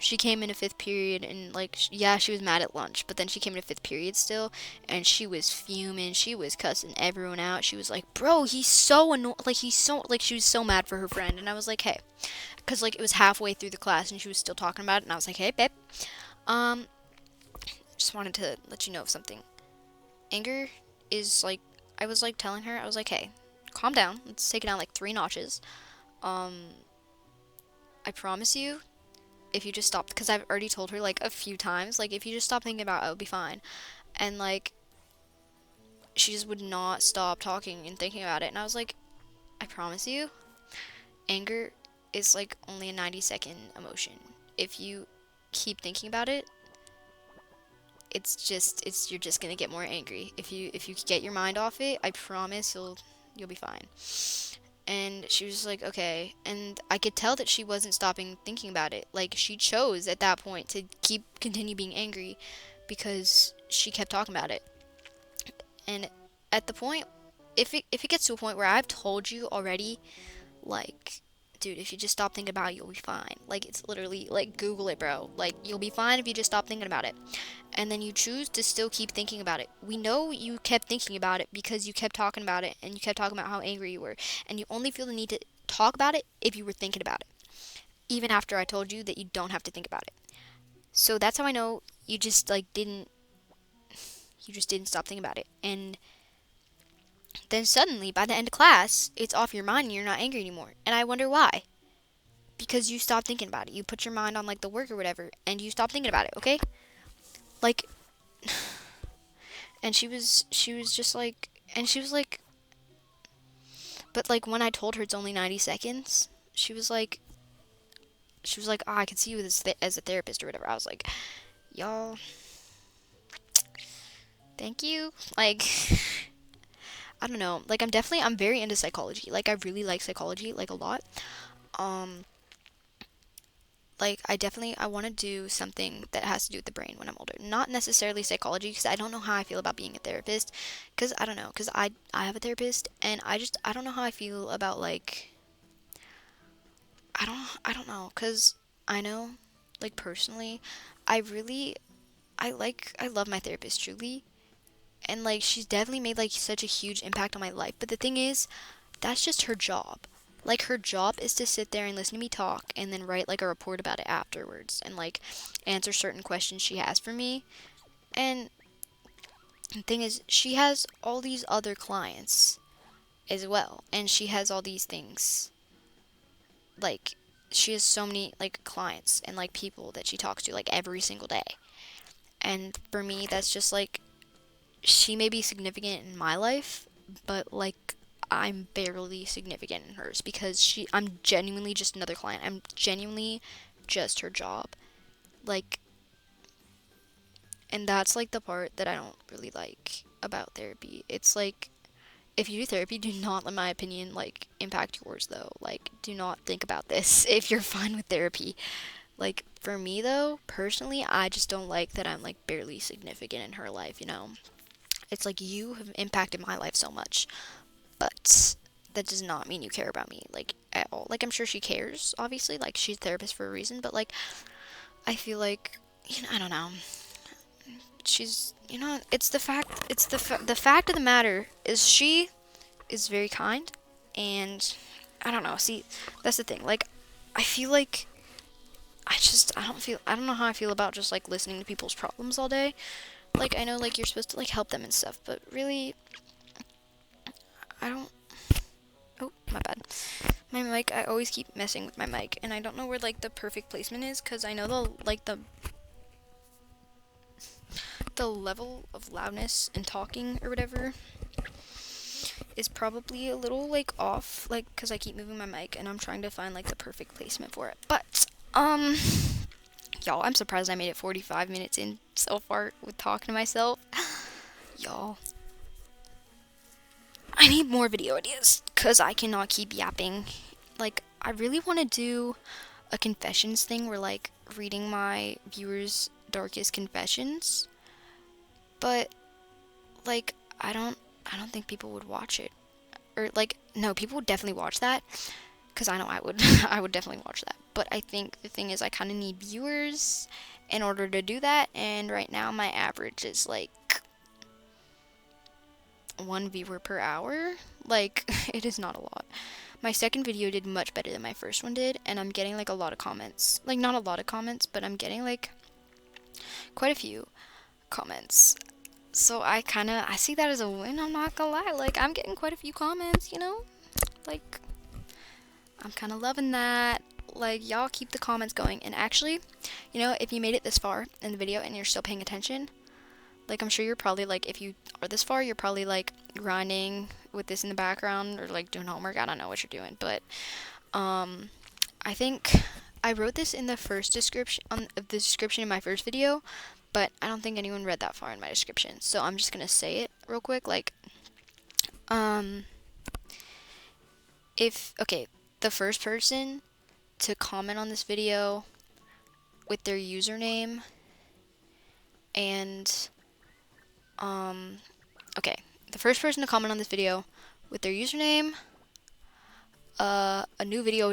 she came into fifth period and like yeah, she was mad at lunch, but then she came into fifth period still, and she was fuming. She was cussing everyone out. She was like, "Bro, he's so like he's so like," she was so mad for her friend, and I was like, "Hey," because like it was halfway through the class and she was still talking about it, and I was like, "Hey, babe, um, just wanted to let you know of something. Anger is like," I was like telling her, I was like, "Hey, calm down. Let's take it down like 3 notches. Um, I promise you, if you just stop, because I've already told her like a few times, like if you just stop thinking about it, it'll be fine." And like she just would not stop talking and thinking about it. And I was like, "I promise you, anger is like only a 90-second emotion. If you keep thinking about it, you're just gonna get more angry. If you get your mind off it, I promise you'll be fine." And she was like, "Okay." And I could tell that she wasn't stopping thinking about it. Like, she chose at that point to continue being angry because she kept talking about it. And at the point, if it gets to a point where I've told you already, like, dude, if you just stop thinking about it, you'll be fine. Like, it's literally like, Google it, bro. Like, you'll be fine if you just stop thinking about it. And then you choose to still keep thinking about it. We know you kept thinking about it because you kept talking about it and you kept talking about how angry you were. And you only feel the need to talk about it if you were thinking about it, even after I told you that you don't have to think about it. So that's how I know you just didn't stop thinking about it. And then suddenly, by the end of class, it's off your mind and you're not angry anymore. And I wonder why. Because you stopped thinking about it. You put your mind on like the work or whatever and you stopped thinking about it, okay? Like, and she was just like, and she was like, but like when I told her it's only 90 seconds, she was like, "Oh, I can see you as a therapist or whatever." I was like, "Y'all, thank you." Like, I don't know. Like, I'm very into psychology. Like, I really like psychology like a lot. Um like, I want to do something that has to do with the brain when I'm older. Not necessarily psychology, because I don't know how I feel about being a therapist. Because I don't know, because I have a therapist, and I don't know how I feel about like, I don't know, because I know, like, personally, I really, I love my therapist truly, and like she's definitely made like such a huge impact on my life. But the thing is, that's just her job. Like, her job is to sit there and listen to me talk and then write like a report about it afterwards and like answer certain questions she has for me. And the thing is, she has all these other clients as well, and she has all these things, like she has so many like clients and like people that she talks to like every single day. And for me, that's just like, she may be significant in my life, but like I'm barely significant in hers, because I'm genuinely just another client. I'm genuinely just her job. Like, and that's like the part that I don't really like about therapy. It's like, if you do therapy, do not let my opinion like impact yours though. Like, do not think about this if you're fine with therapy. Like, for me though, personally, I just don't like that I'm like barely significant in her life, you know? It's like, you have impacted my life so much, but that does not mean you care about me like at all. Like, I'm sure she cares, obviously, like she's a therapist for a reason, but like I feel like, I don't know. She's, it's the fact of the matter is, she is very kind, and I don't know. See, that's the thing. Like, I feel like I don't know how I feel about just like listening to people's problems all day. Like, I know like you're supposed to like help them and stuff, but really, I don't. Oh, my bad. My mic, I always keep messing with my mic, and I don't know where like the perfect placement is, because I know the level of loudness and talking or whatever is probably a little like off, like because I keep moving my mic and I'm trying to find like the perfect placement for it. But y'all, I'm surprised I made it 45 minutes in so far with talking to myself. Y'all, I need more video ideas because I cannot keep yapping. Like, I really want to do a confessions thing where like reading my viewers' darkest confessions, but like I don't think people would watch it. Or like, no, people would definitely watch that, because I know I would. I would definitely watch that. But I think the thing is, I kind of need viewers in order to do that, and right now my average is like 1 viewer per hour. Like, it is not a lot. My second video did much better than my first one did, and I'm getting like a lot of comments. Like, not a lot of comments, but I'm getting like quite a few comments. So I see that as a win, I'm not gonna lie. Like, I'm getting quite a few comments, Like, I'm kind of loving that. Like, y'all keep the comments going. And actually, if you made it this far in the video and you're still paying attention, like, I'm sure you're probably, like, if you are this far, you're probably, like, grinding with this in the background or, like, doing homework. I don't know what you're doing. But, I think I wrote this in the first description, on the description in my first video, but I don't think anyone read that far in my description. So I'm just going to say it real quick. Like, okay, the first person to comment on this video with their username and, okay, the first person to comment on this video with their username, a new video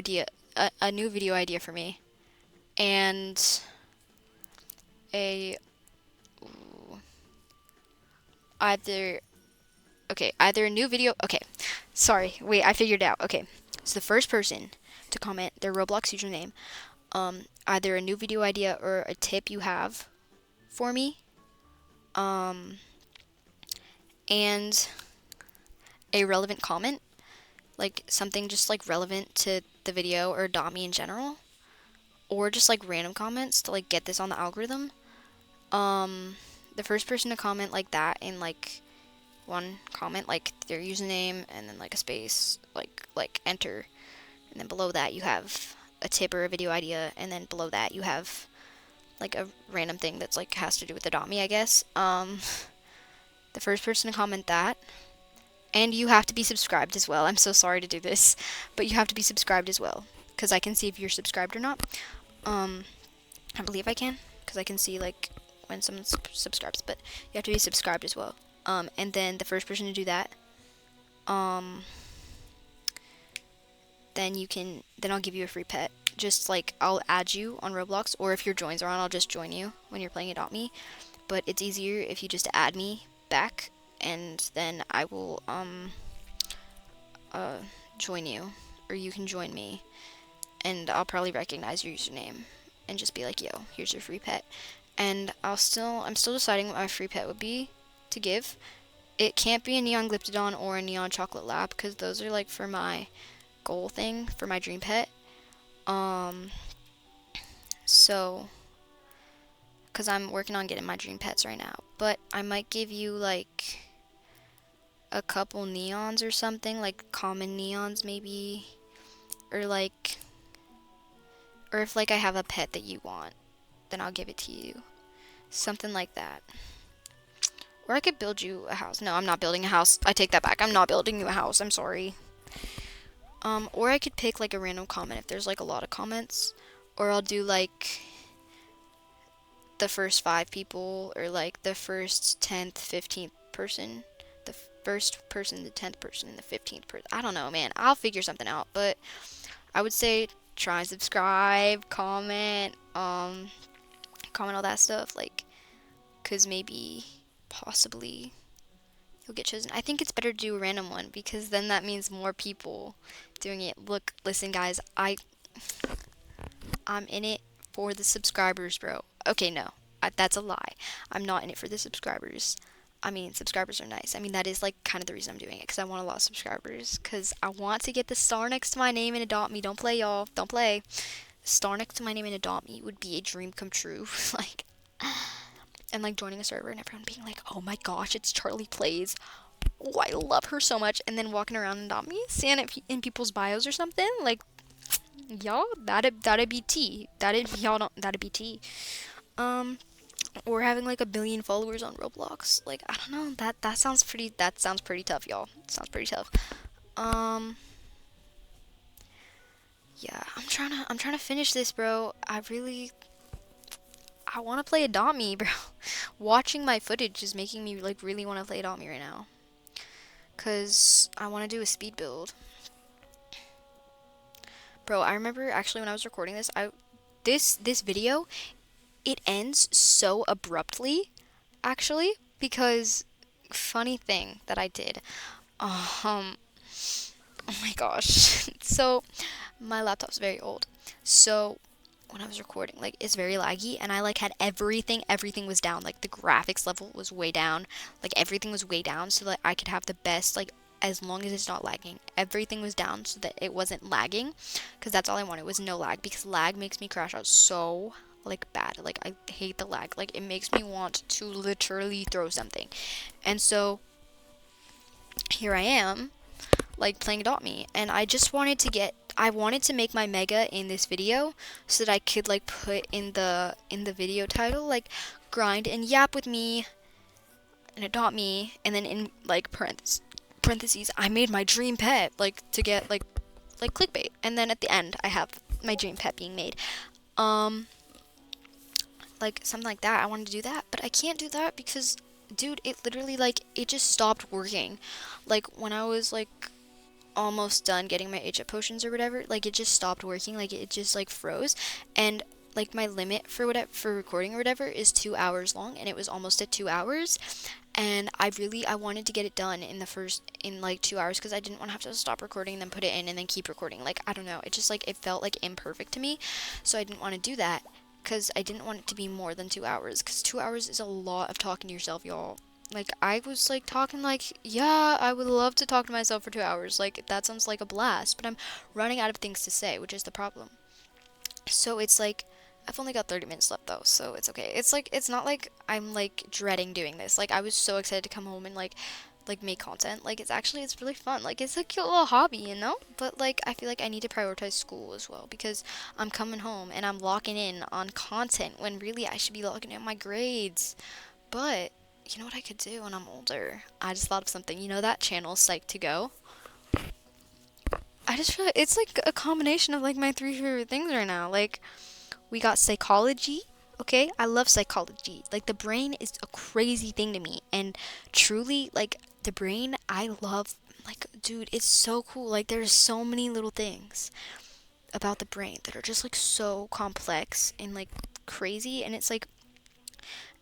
idea for me, and either a new video, okay, sorry, wait, I figured it out. Okay, so the first person to comment their Roblox username, either a new video idea or a tip you have for me, and a relevant comment, like something just like relevant to the video or Adopt Me in general, or just like random comments to like get this on the algorithm. The first person to comment like that in like one comment, like their username and then like a space, like enter, and then below that you have a tip or a video idea, and then below that you have like a random thing that's like has to do with Adopt Me, I guess. The first person to comment that, and you have to be subscribed as well. I'm so sorry to do this, but you have to be subscribed as well, because I can see if you're subscribed or not. I believe I can, because I can see like when someone subscribes, but you have to be subscribed as well. And then the first person to do that, then I'll give you a free pet. Just like, I'll add you on Roblox, or if your joins are on, I'll just join you when you're playing Adopt Me. But it's easier if you just add me back, and then I will join you, or you can join me, and I'll probably recognize your username and just be like, yo, here's your free pet. And I'm still deciding what my free pet would be to give, It can't be a neon glyptodon or a neon chocolate lab because those are like for my goal thing for my dream pet. Um, so because I'm working on getting my dream pets right now, but I might give you like a couple neons or something, like common neons maybe, or like, or if like I have a pet that you want, then I'll give it to you, something like that. Or I could build you a house. No, I'm not building a house. I take that back. I'm not building you a house. I'm sorry. Or I could pick like a random comment if there's like a lot of comments, or I'll do like the first 5 people, or like the first 10th, 15th person, the first person, the 10th person, and the 15th person. I don't know, man. I'll figure something out, but I would say try and subscribe, comment all that stuff, like, cause maybe, possibly, you'll get chosen. I think it's better to do a random one because then that means more people doing it. Look, listen, guys, I'm in it for the subscribers, bro. Okay, no, that's a lie. I'm not in it for the subscribers. I mean, subscribers are nice. I mean, that is like kind of the reason I'm doing it because I want a lot of subscribers. Because I want to get the star next to my name and adopt me. Don't play, y'all. Don't play. Star next to my name and adopt me would be a dream come true. Like, and like joining a server and everyone being like, oh my gosh, it's Charlie Plays. Oh, I love her so much. And then walking around and adopt me, seeing it in people's bios or something. Like, y'all, that'd be tea. That'd be tea. Um, or having like a billion followers on Roblox. Like, I don't know. That sounds pretty tough, y'all. Sounds pretty tough. Um, yeah, I'm trying to finish this, bro. I want to play Adopt Me, bro. Watching my footage is making me like really want to play Adopt Me right now. Cause I want to do a speed build. Bro, I remember actually when I was recording this, this video, it ends so abruptly, actually, because funny thing that I did. Um, oh my gosh. So, my laptop's very old. So, when I was recording, like it's very laggy and I like had everything was down. Like the graphics level was way down. Like everything was way down so that I could have the best like as long as it's not lagging. Everything was down so that it wasn't lagging because that's all I wanted was no lag because lag makes me crash out so like bad. Like I hate the lag. Like it makes me want to literally throw something. And so here I am like playing Adopt Me and I wanted to make my mega in this video so that I could like put in the video title like grind and yap with me and adopt me and then in like parentheses I made my dream pet like to get like clickbait and then at the end I have my dream pet being made um like something like that. I wanted to do that but I can't do that because dude it literally like it just stopped working like when I was like almost done getting my HF potions or whatever, like it just stopped working, like it just like froze, and like my limit for whatever for recording or whatever is 2 hours long, and it was almost at 2 hours, and I wanted to get it done in like 2 hours because I didn't want to have to stop recording and then put it in and then keep recording. Like I don't know, it just like it felt like imperfect to me, so I didn't want to do that because I didn't want it to be more than 2 hours because 2 hours is a lot of talking to yourself, y'all. Like, I was, like, talking like, yeah, I would love to talk to myself for 2 hours. Like, that sounds like a blast, but I'm running out of things to say, which is the problem. So it's like, I've only got 30 minutes left, though, so it's okay. It's like, it's not like I'm, like, dreading doing this. Like, I was so excited to come home and, like, make content. Like, it's really fun. Like, it's a cute little hobby, you know? But, like, I feel like I need to prioritize school as well, because I'm coming home and I'm locking in on content when really I should be locking in my grades. But you know what I could do when I'm older? I just thought of something. You know that channel, Psych to Go? I just feel like it's like a combination of like my three favorite things right now. Like, we got psychology. Okay, I love psychology. Like, the brain is a crazy thing to me. And truly, like, the brain, I love. Like, dude, it's so cool. Like, there's so many little things about the brain that are just like so complex and like crazy. And it's like,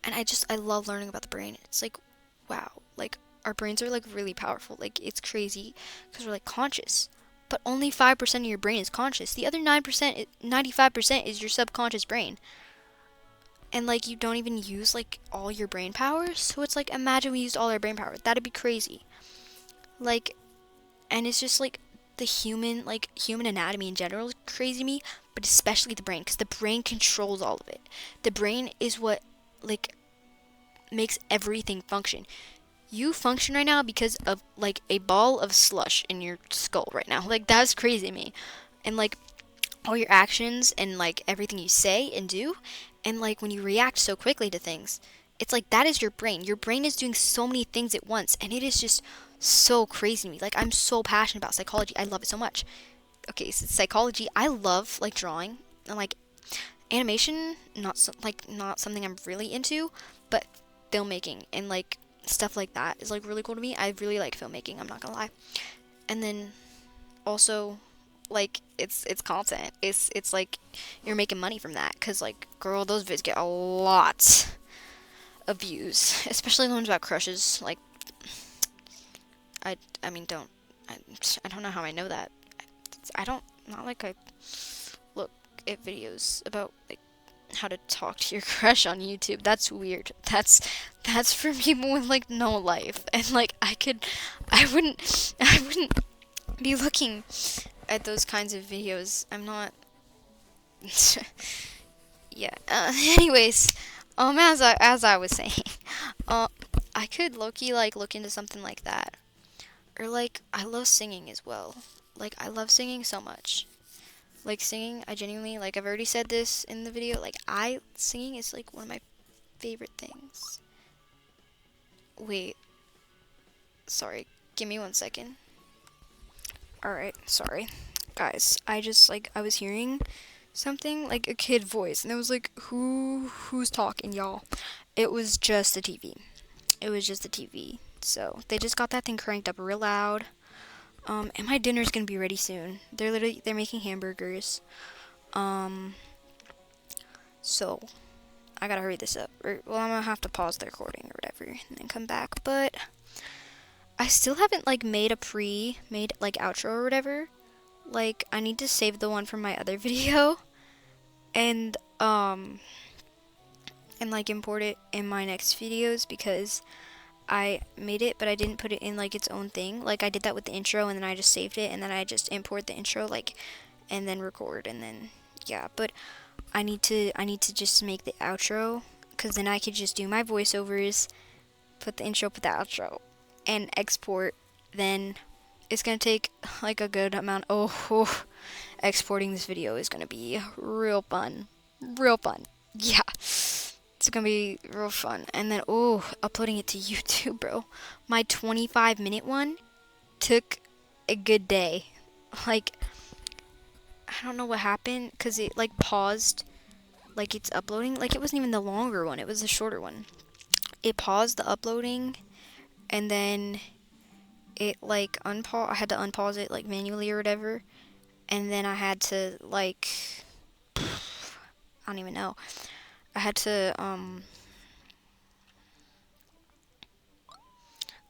and I love learning about the brain. It's like, wow, like our brains are like really powerful. Like it's crazy because we're like conscious, but only 5% of your brain is conscious. The other 9%, 95% is your subconscious brain. and like you don't even use like all your brain power. So it's like, imagine we used all our brain power. That'd be crazy. Like, and it's just like the human anatomy in general is crazy to me, but especially the brain, because the brain controls all of it. The brain is what like makes everything function. You function right now because of like a ball of slush in your skull right now. Like, that's crazy to me. And like all your actions and like everything you say and do, and like when you react so quickly to things, it's like that is your brain. Your brain is doing so many things at once, and it is just so crazy to me. Like, I'm so passionate about psychology. I love it so much. Okay, so psychology, I love like drawing and like animation, not so, like not something I'm really into, but filmmaking and like stuff like that is like really cool to me. I really like filmmaking, I'm not gonna lie. And then also, like, it's content. It's like you're making money from that, cuz like, girl, those vids get a lot of views, especially the ones about crushes. Like, I mean, I, I don't know how I know that. I don't, not like I look at videos about like how to talk to your crush on YouTube. That's weird. That's for people with like no life. And like, I wouldn't be looking at those kinds of videos. I'm not. Yeah. Anyways, as I was saying, uh, I could low-key like look into something like that, or like I love singing as well. Like, I love singing so much. Like, singing, I genuinely, like, I've already said this in the video. Like, singing is like one of my favorite things. Wait, sorry. Give me 1 second. Alright, sorry. Guys, I was hearing something, like a kid voice, and it was like, who's talking, y'all? It was just the TV. It was just the TV. So, they just got that thing cranked up real loud. And my dinner's gonna be ready soon. They're making hamburgers. Um, so, I gotta hurry this up. Well, I'm gonna have to pause the recording or whatever, and then come back. But I still haven't like made like outro or whatever. Like, I need to save the one from my other video, and and like import it in my next videos, because I made it, but I didn't put it in like its own thing. Like, I did that with the intro, and then I just saved it, and then I just import the intro, like, and then record, and then yeah. But I need to just make the outro, because then I could just do my voiceovers, put the intro, put the outro, and export. Then it's gonna take like a good amount. Exporting this video is gonna be real fun, real fun. Yeah, it's gonna be real fun. And then uploading it to YouTube, bro. My 25-minute one took a good day. Like, I don't know what happened, because it like paused, like it's uploading. Like, it wasn't even the longer one, it was the shorter one. It paused the uploading, and then it like I had to unpause it like manually or whatever, and then I had to like, I don't even know. I had to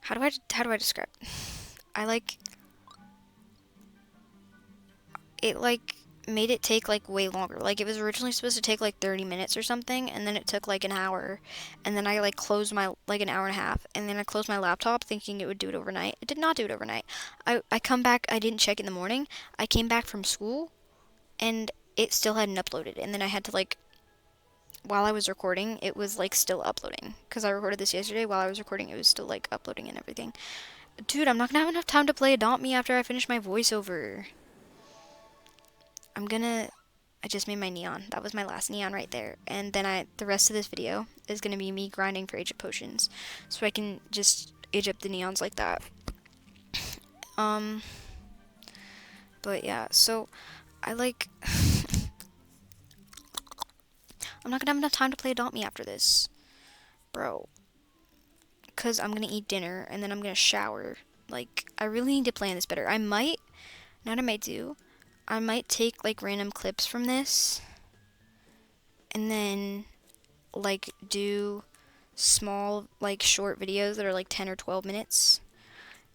how do I describe? I like it like made it take like way longer. Like, it was originally supposed to take like 30 minutes or something, and then it took like an hour, and then I like closed my like an hour and a half, and then I closed my laptop thinking it would do it overnight. It did not do it overnight. I come back, I didn't check in the morning. I came back from school, and it still hadn't uploaded, and then I had to like, while I was recording, it was like still uploading, because I recorded this yesterday. While I was recording, it was still like uploading and everything. Dude, I'm not gonna have enough time to play Adopt Me after I finish my voiceover. I just made my neon. That was my last neon right there. And then the rest of this video is gonna be me grinding for age up potions, so I can just age up the neons like that. But yeah, so I like, I'm not gonna have enough time to play Adopt Me after this, bro. Cause I'm gonna eat dinner, and then I'm gonna shower. Like, I really need to plan this better. I might take like random clips from this, and then like do small like short videos that are like 10 or 12 minutes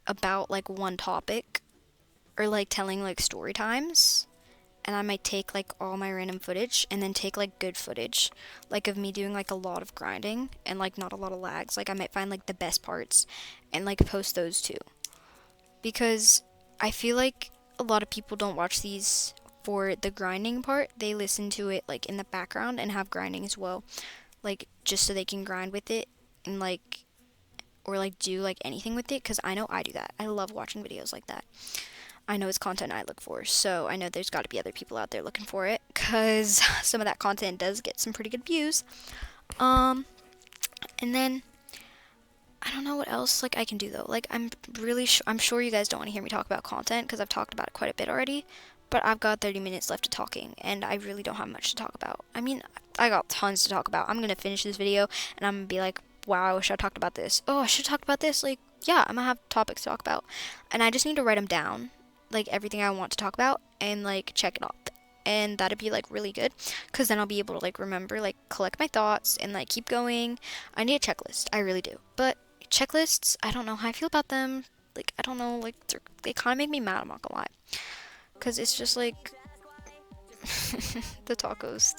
about like one topic, or like telling like story times, and I might take like all my random footage and then take like good footage, like of me doing like a lot of grinding and like not a lot of lags. Like I might find like the best parts and like post those too. Because I feel like a lot of people don't watch these for the grinding part. They listen to it like in the background and have grinding as well, like just so they can grind with it and like or like do like anything with it, because I know I do that. I love watching videos like that. I know it's content I look for, so I know there's got to be other people out there looking for it, because some of that content does get some pretty good views. Um, and then I don't know what else like I can do though. Like I'm sure you guys don't want to hear me talk about content because I've talked about it quite a bit already. But I've got 30 minutes left of talking, and I really don't have much to talk about. I mean, I got tons to talk about. I'm gonna finish this video, and I'm gonna be like, wow, I wish I talked about this. Oh, I should have talked about this. Like, yeah, I'm gonna have topics to talk about, and I just need to write them down, like everything I want to talk about, and like check it off. And that'd be like really good, because then I'll be able to like remember, like collect my thoughts, and like keep going. I need a checklist. I really do. But checklists, I don't know how I feel about them. Like, I don't know. Like, they kind of make me mad. I'm not gonna lie. Because it's just like the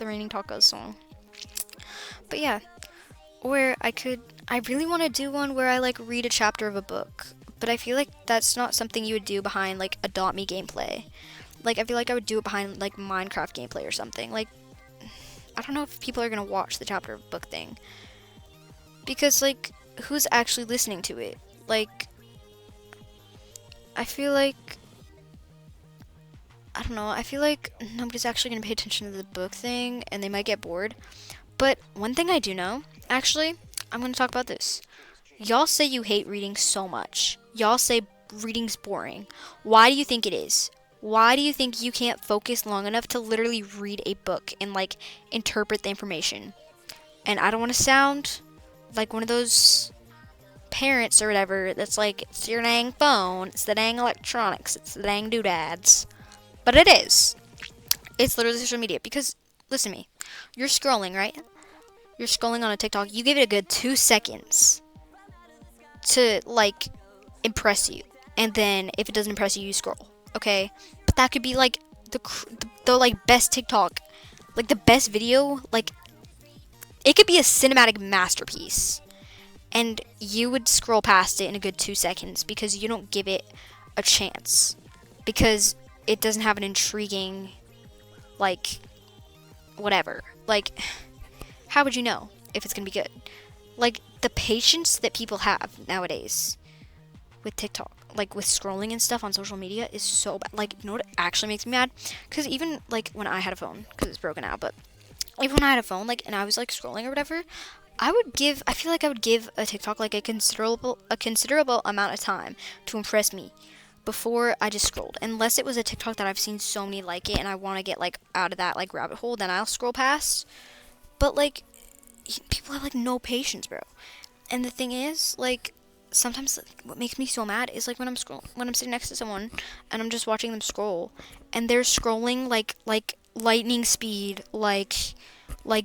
raining tacos song. But yeah, or I really want to do one where I like read a chapter of a book. But I feel like that's not something you would do behind like Adopt Me gameplay. Like, I feel like I would do it behind like Minecraft gameplay or something. Like, I don't know if people are gonna watch the chapter of book thing. Because like, who's actually listening to it? Like, I feel like I don't know, I feel like nobody's actually going to pay attention to the book thing and they might get bored. But one thing I do know, actually, I'm going to talk about this. Y'all say you hate reading so much. Y'all say reading's boring. Why do you think it is? Why do you think you can't focus long enough to literally read a book and like interpret the information? And I don't want to sound like one of those parents or whatever that's like, it's your dang phone, it's the dang electronics, it's the dang doodads. But it is. It's literally social media. Because, listen to me. You're scrolling, right? You're scrolling on a TikTok. You give it a good 2 seconds to, like, impress you. And then, if it doesn't impress you, you scroll. Okay? But that could be, like, the like, best TikTok. Like, the best video. Like, it could be a cinematic masterpiece. And you would scroll past it in a good 2 seconds because you don't give it a chance. Because it doesn't have an intriguing, like, whatever. Like, how would you know if it's gonna be good? Like, the patience that people have nowadays with TikTok, like with scrolling and stuff on social media, is so bad. Like, you know what actually makes me mad? Because even like when I had a phone, because it's broken now, but even when I had a phone, like, and I was like scrolling or whatever, I feel like I would give a TikTok like a considerable amount of time to impress me before I just scrolled. Unless it was a TikTok that I've seen so many like it and I want to get like out of that like rabbit hole, then I'll scroll past. But like, people have like no patience, bro. And the thing is, like, sometimes what makes me so mad is like when I'm sitting next to someone and I'm just watching them scroll and they're scrolling like lightning speed, like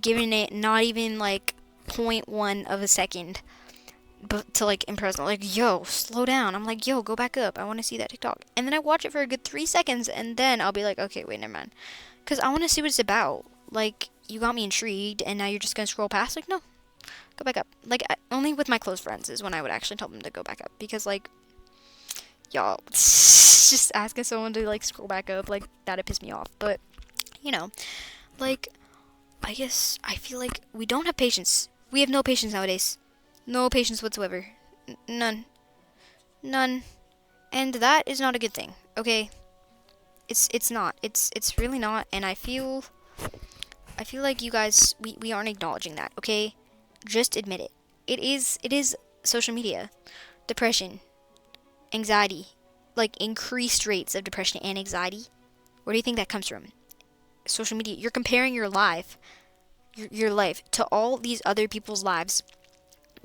giving it not even like point 0.1 of a second, but to like impress them, like, yo, slow down. I'm like, yo, go back up. I want to see that TikTok. And then I watch it for a good 3 seconds, and then I'll be like, okay, wait, never mind, because I want to see what it's about. Like, you got me intrigued, and now you're just gonna scroll past. Like, no, go back up. Like, only with my close friends is when I would actually tell them to go back up, because like, y'all, just asking someone to like scroll back up, like, that'd piss me off. But you know, like, I guess I feel like we don't have patience. We have no patience nowadays. No patience whatsoever. None. None. And that is not a good thing, okay? It's not. It's really not, and I feel like you guys, we aren't acknowledging that, okay? Just admit it. It is social media. Depression, anxiety, like increased rates of depression and anxiety. Where do you think that comes from? Social media. You're comparing your life, your life to all these other people's lives.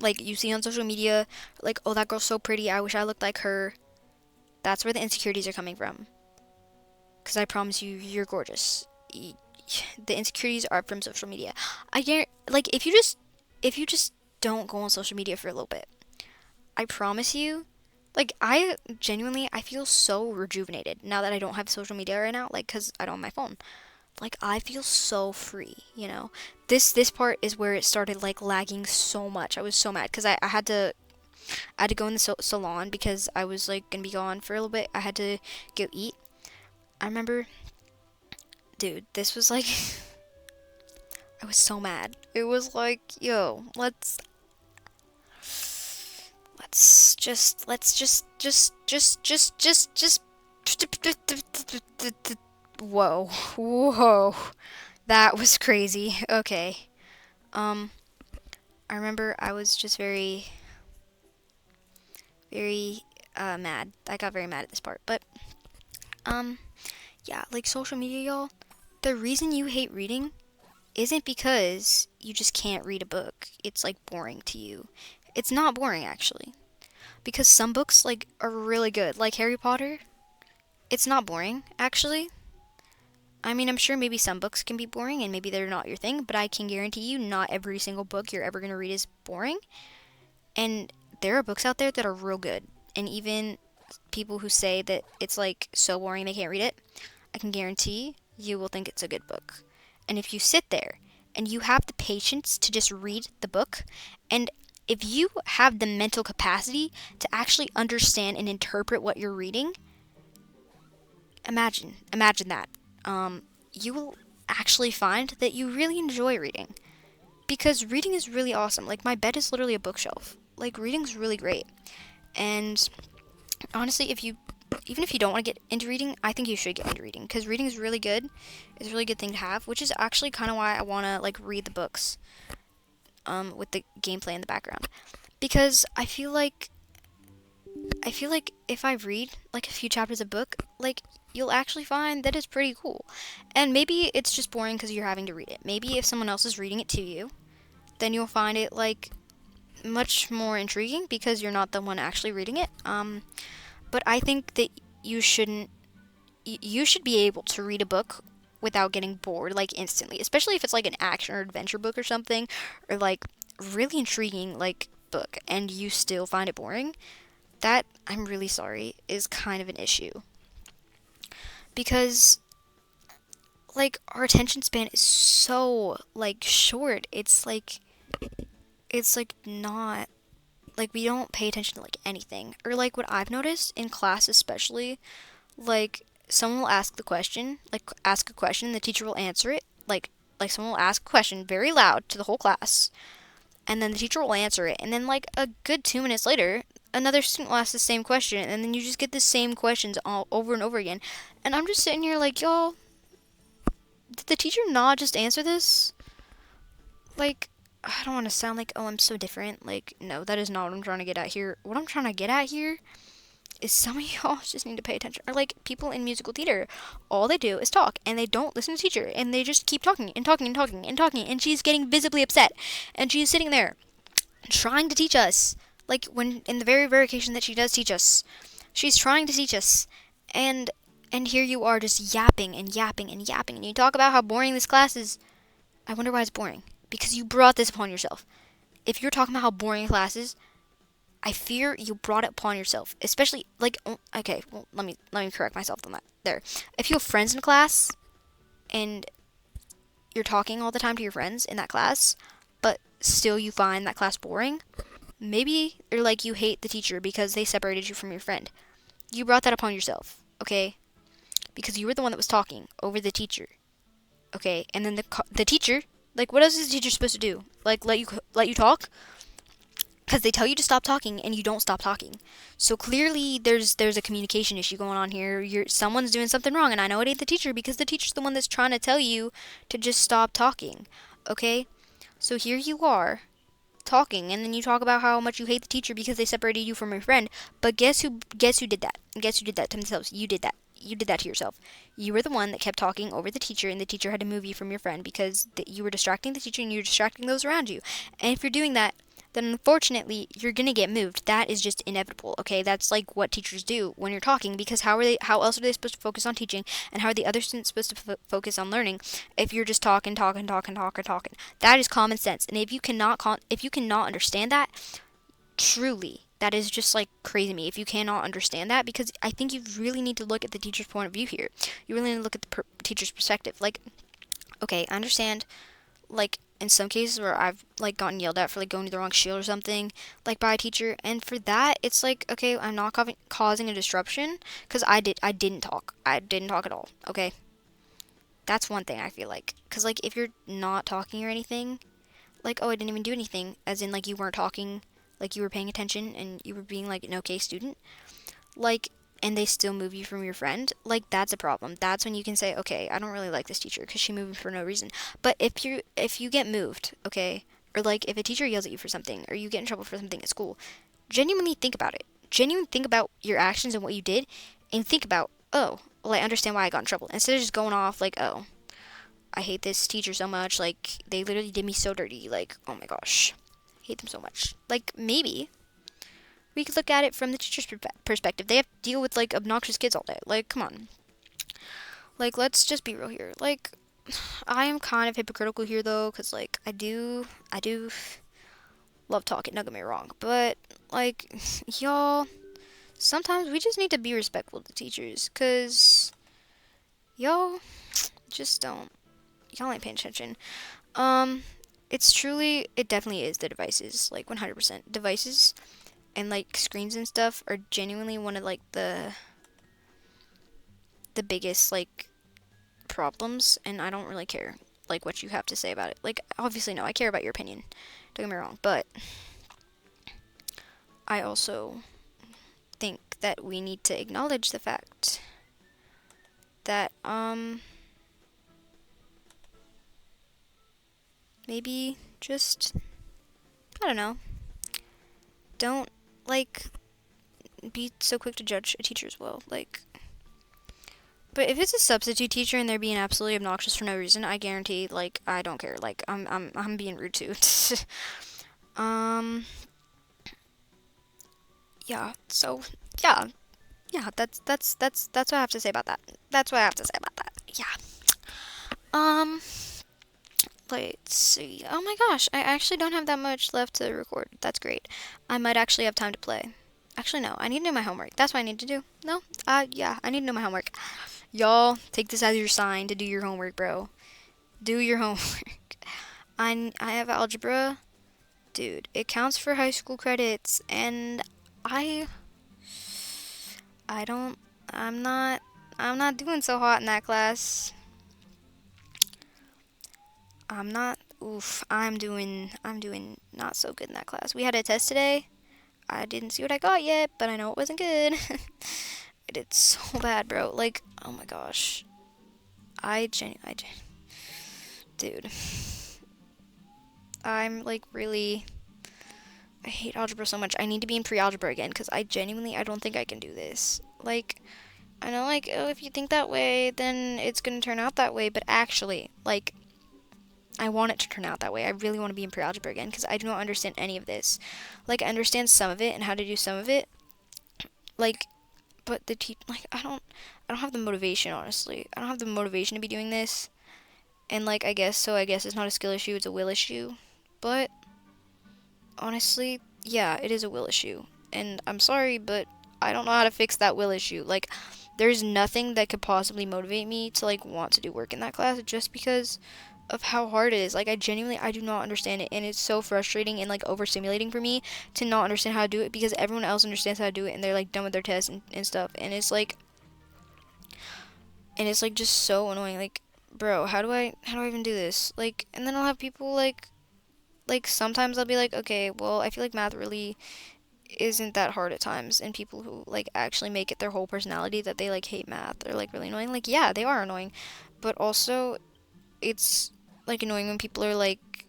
Like, you see on social media, like, oh, that girl's so pretty, I wish I looked like her. That's where the insecurities are coming from. Because I promise you, you're gorgeous. The insecurities are from social media. I guarantee, like, if you just don't go on social media for a little bit, I promise you, Like, I genuinely, I feel so rejuvenated now that I don't have social media right now, like, because I don't have my phone. Like, I feel so free, you know? This part is where it started, like, lagging so much. I was so mad because I had to go in the salon because I was, like, gonna be gone for a little bit. I had to go eat. I remember, dude, this was, like, I was so mad. It was like, yo, let's just whoa, whoa, that was crazy. Okay. Um, I remember I was just very mad. I got very mad at this part. But um, yeah, like social media, y'all. The reason you hate reading isn't because you just can't read a book. It's like boring to you. It's not boring actually, because some books like are really good. Like Harry Potter, it's not boring actually. I mean, I'm sure maybe some books can be boring and maybe they're not your thing, but I can guarantee you not every single book you're ever going to read is boring. And there are books out there that are real good. And even people who say that it's like so boring they can't read it, I can guarantee you will think it's a good book. And if you sit there and you have the patience to just read the book, and if you have the mental capacity to actually understand and interpret what you're reading, imagine that. You will actually find that you really enjoy reading because reading is really awesome. Like my bed is literally a bookshelf. Like reading's really great. And honestly, if you even if you don't want to get into reading, I think you should get into reading because reading is really good. It's a really good thing to have, which is actually kind of why I want to like read the books with the gameplay in the background. Because I feel like if I read like a few chapters of book, like you'll actually find that it's pretty cool. And maybe it's just boring because you're having to read it. Maybe if someone else is reading it to you, then you'll find it like much more intriguing because you're not the one actually reading it. But I think that you shouldn't. You should be able to read a book without getting bored like instantly, especially if it's like an action or adventure book or something, or like really intriguing like book, and you still find it boring. That I'm really sorry is kind of an issue because like our attention span is so like short. It's like not like we don't pay attention to like anything. Or like what I've noticed in class especially, like someone will ask the question, like ask a question, the teacher will answer it. Like someone will ask a question very loud to the whole class, and then the teacher will answer it. And then like a good 2 minutes later, another student will ask the same question, and then you just get the same questions all over and over again. And I'm just sitting here like, y'all, did the teacher not just answer this? Like, I don't want to sound like, oh, I'm so different. Like, no, that is not what I'm trying to get at here. What I'm trying to get at here is some of y'all just need to pay attention. Or like people in musical theater, all they do is talk and they don't listen to the teacher and they just keep talking and talking and talking and talking, and she's getting visibly upset and she's sitting there trying to teach us. Like when in the very occasion that she does teach us, she's trying to teach us, and here you are just yapping and yapping and yapping, and you talk about how boring this class is. I wonder why it's boring. Because you brought this upon yourself. If you're talking about how boring class is, I fear you brought it upon yourself. Especially like okay, well let me correct myself on that. There. If you have friends in class and you're talking all the time to your friends in that class, but still you find that class boring, maybe or like you hate the teacher because they separated you from your friend. You brought that upon yourself, okay? Because you were the one that was talking over the teacher. Okay? And then the teacher, like what else is the teacher supposed to do? Like let you talk? Because they tell you to stop talking and you don't stop talking. So clearly there's a communication issue going on here. Someone's doing something wrong, and I know it ain't the teacher because the teacher's the one that's trying to tell you to just stop talking. Okay? So here you are talking, and then you talk about how much you hate the teacher because they separated you from your friend. But guess who did that? Guess who did that to themselves? You did that. You did that to yourself. You were the one that kept talking over the teacher, and the teacher had to move you from your friend because you were distracting the teacher and you were distracting those around you. And if you're doing that, then unfortunately you're gonna get moved. That is just inevitable. Okay, that's like what teachers do when you're talking, because how else are they supposed to focus on teaching, and how are the other students supposed to focus on learning if you're just talking, talking, talking, talking, talking? That is common sense. And if you cannot understand that, truly That is just like crazy to me if you cannot understand that, because I think you really need to look at the teacher's point of view here. You really need to look at the teacher's perspective. Like, okay, I understand, like, in some cases where I've like gotten yelled at for like going to the wrong shield or something, like by a teacher, and for that it's like, okay, I'm not causing a disruption because I didn't talk. I didn't talk at all. Okay, that's one thing I feel like, because like if you're not talking or anything, like, oh, I didn't even do anything, as in like you weren't talking, like you were paying attention and you were being like an okay student, like, and they still move you from your friend, like that's a problem. That's when you can say, okay, I don't really like this teacher because she moved me for no reason. But if you get moved, okay, or like if a teacher yells at you for something or you get in trouble for something at school, genuinely think about it. Genuinely think about your actions and what you did, and think about, oh, well, I understand why I got in trouble, instead of just going off like, oh, I hate this teacher so much, like they literally did me so dirty, like, oh my gosh, I hate them so much. Like, maybe we could look at it from the teacher's perspective. They have to deal with like obnoxious kids all day. Like, come on. Like, let's just be real here. Like, I am kind of hypocritical here though, cause like I do love talking. Don't get me wrong, but like, y'all, sometimes we just need to be respectful to teachers, cause y'all just don't. Y'all ain't paying attention. Um, it definitely is the devices, like 100%. Devices and like screens and stuff are genuinely one of like the biggest like problems, and I don't really care like what you have to say about it. Like, obviously no, I care about your opinion. Don't get me wrong, but I also think that we need to acknowledge the fact that maybe just, I don't know, don't like be so quick to judge a teacher as well. Like, but if it's a substitute teacher and they're being absolutely obnoxious for no reason, I guarantee, like, I don't care. Like, I'm being rude too. um, yeah. So, yeah, yeah. That's what I have to say about that. That's what I have to say about that. Yeah. Um, let's see. Oh my gosh, I actually don't have that much left to record. That's great. I might actually have time to play. Actually, no. I need to do my homework. That's what I need to do. No. Yeah. I need to do my homework. Y'all, take this as your sign to do your homework, bro. Do your homework. I have algebra. Dude, it counts for high school credits, and I I don't I'm not doing so hot in that class. I'm not oof, I'm doing not so good in that class. We had a test today. I didn't see what I got yet, but I know it wasn't good. I did so bad, bro. Like, oh my gosh. Dude. I'm like really, I hate algebra so much. I need to be in pre-algebra again because I don't think I can do this. Like, I know, like, oh, if you think that way, then it's gonna turn out that way. But actually, like, I want it to turn out that way. I really want to be in pre-algebra again because I do not understand any of this. Like, I understand some of it and how to do some of it. Like, but like, I don't have the motivation, honestly. I don't have the motivation to be doing this. And like, I guess it's not a skill issue, it's a will issue. But honestly, yeah, it is a will issue. And I'm sorry, but I don't know how to fix that will issue. Like, there's nothing that could possibly motivate me to like want to do work in that class just because of how hard it is. Like, I do not understand it, and it's so frustrating and like overstimulating for me to not understand how to do it because everyone else understands how to do it and they're like done with their tests and stuff. And it's like just so annoying. Like, bro, how do I even do this? Like, and then I'll have people like sometimes I'll be like, okay, well, I feel like math really isn't that hard at times, and people who like actually make it their whole personality that they like hate math or like really annoying. Like, yeah, they are annoying, but also it's like annoying when people are like,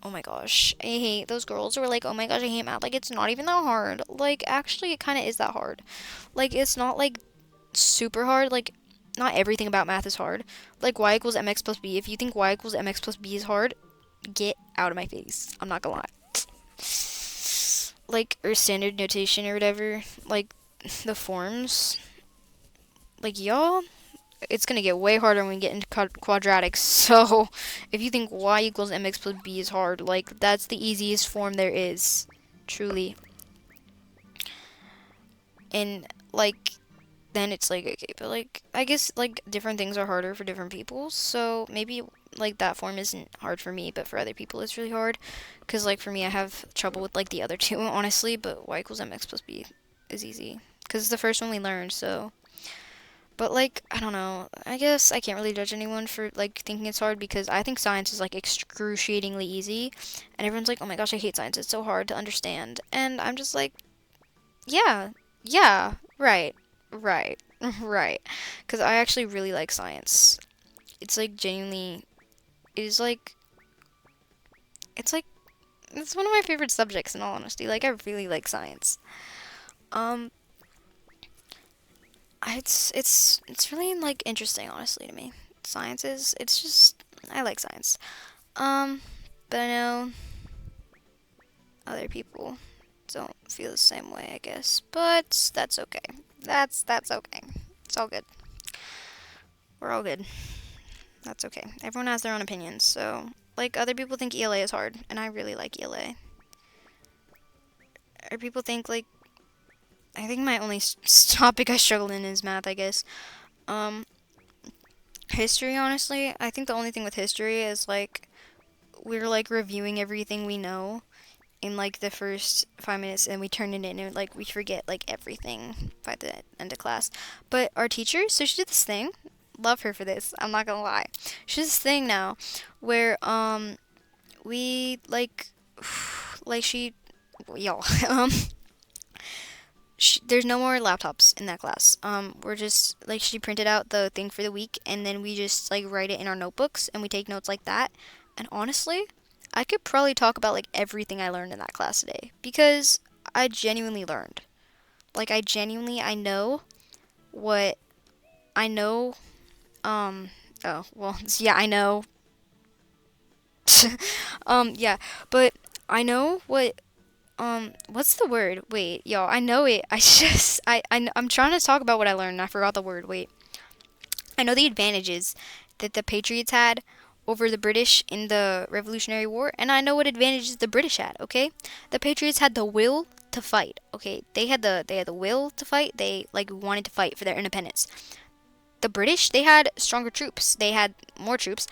oh my gosh, I hate those girls who are like, oh my gosh, I hate math. Like, it's not even that hard. Like, actually, it kind of is that hard. Like, it's not like super hard. Like, not everything about math is hard. Like, y equals mx plus b. If you think y equals mx plus b is hard, get out of my face. I'm not gonna lie. Like, or standard notation or whatever. Like, the forms. Like, y'all, it's gonna get way harder when we get into quadratics. So, if you think y equals mx plus b is hard, like, that's the easiest form there is. Truly. And like then it's like okay, but like I guess like different things are harder for different people. So maybe like that form isn't hard for me, but for other people it's really hard. Cause like for me, I have trouble with like the other two, honestly. But y equals mx plus b is easy. Cause it's the first one we learned. So, but like I don't know. I guess I can't really judge anyone for like thinking it's hard because I think science is like excruciatingly easy, and everyone's like, oh my gosh, I hate science. It's so hard to understand, and I'm just like, yeah, yeah, right, right, right. Because I actually really like science. It's like genuinely, it is like, it's like, it's one of my favorite subjects in all honesty. Like, I really like science. Um, it's really like interesting, honestly, to me. Science is, it's just, I like science. Um, but I know other people don't feel the same way, I guess. But that's okay. That's okay. It's all good. We're all good. That's okay. Everyone has their own opinions. So, like, other people think ELA is hard, and I really like ELA. Or people think, like, I think my only topic I struggle in is math, I guess. Um, History, honestly, I think the only thing with history is, like, we're, like, reviewing everything we know in, like, the first 5 minutes, and we turn it in, and, like, we forget, like, everything by the end of class. But our teacher, so she did this thing. Love her for this. I'm not gonna lie. She does this thing now where, we like she y'all there's no more laptops in that class. We're just like she printed out the thing for the week and then we just like write it in our notebooks and we take notes like that. And honestly, I could probably talk about like everything I learned in that class today because I genuinely learned. Like I know what I know oh, well, yeah, I know. Yeah, but I know what what's the word? Wait, y'all, I know it. I just I'm trying to talk about what I learned and I forgot the word. Wait. I know the advantages that the Patriots had over the British in the Revolutionary War, and I know what advantages the British had, okay? The Patriots had the will to fight, okay? They had the will to fight. They like wanted to fight for their independence. The British, they had stronger troops. They had more troops.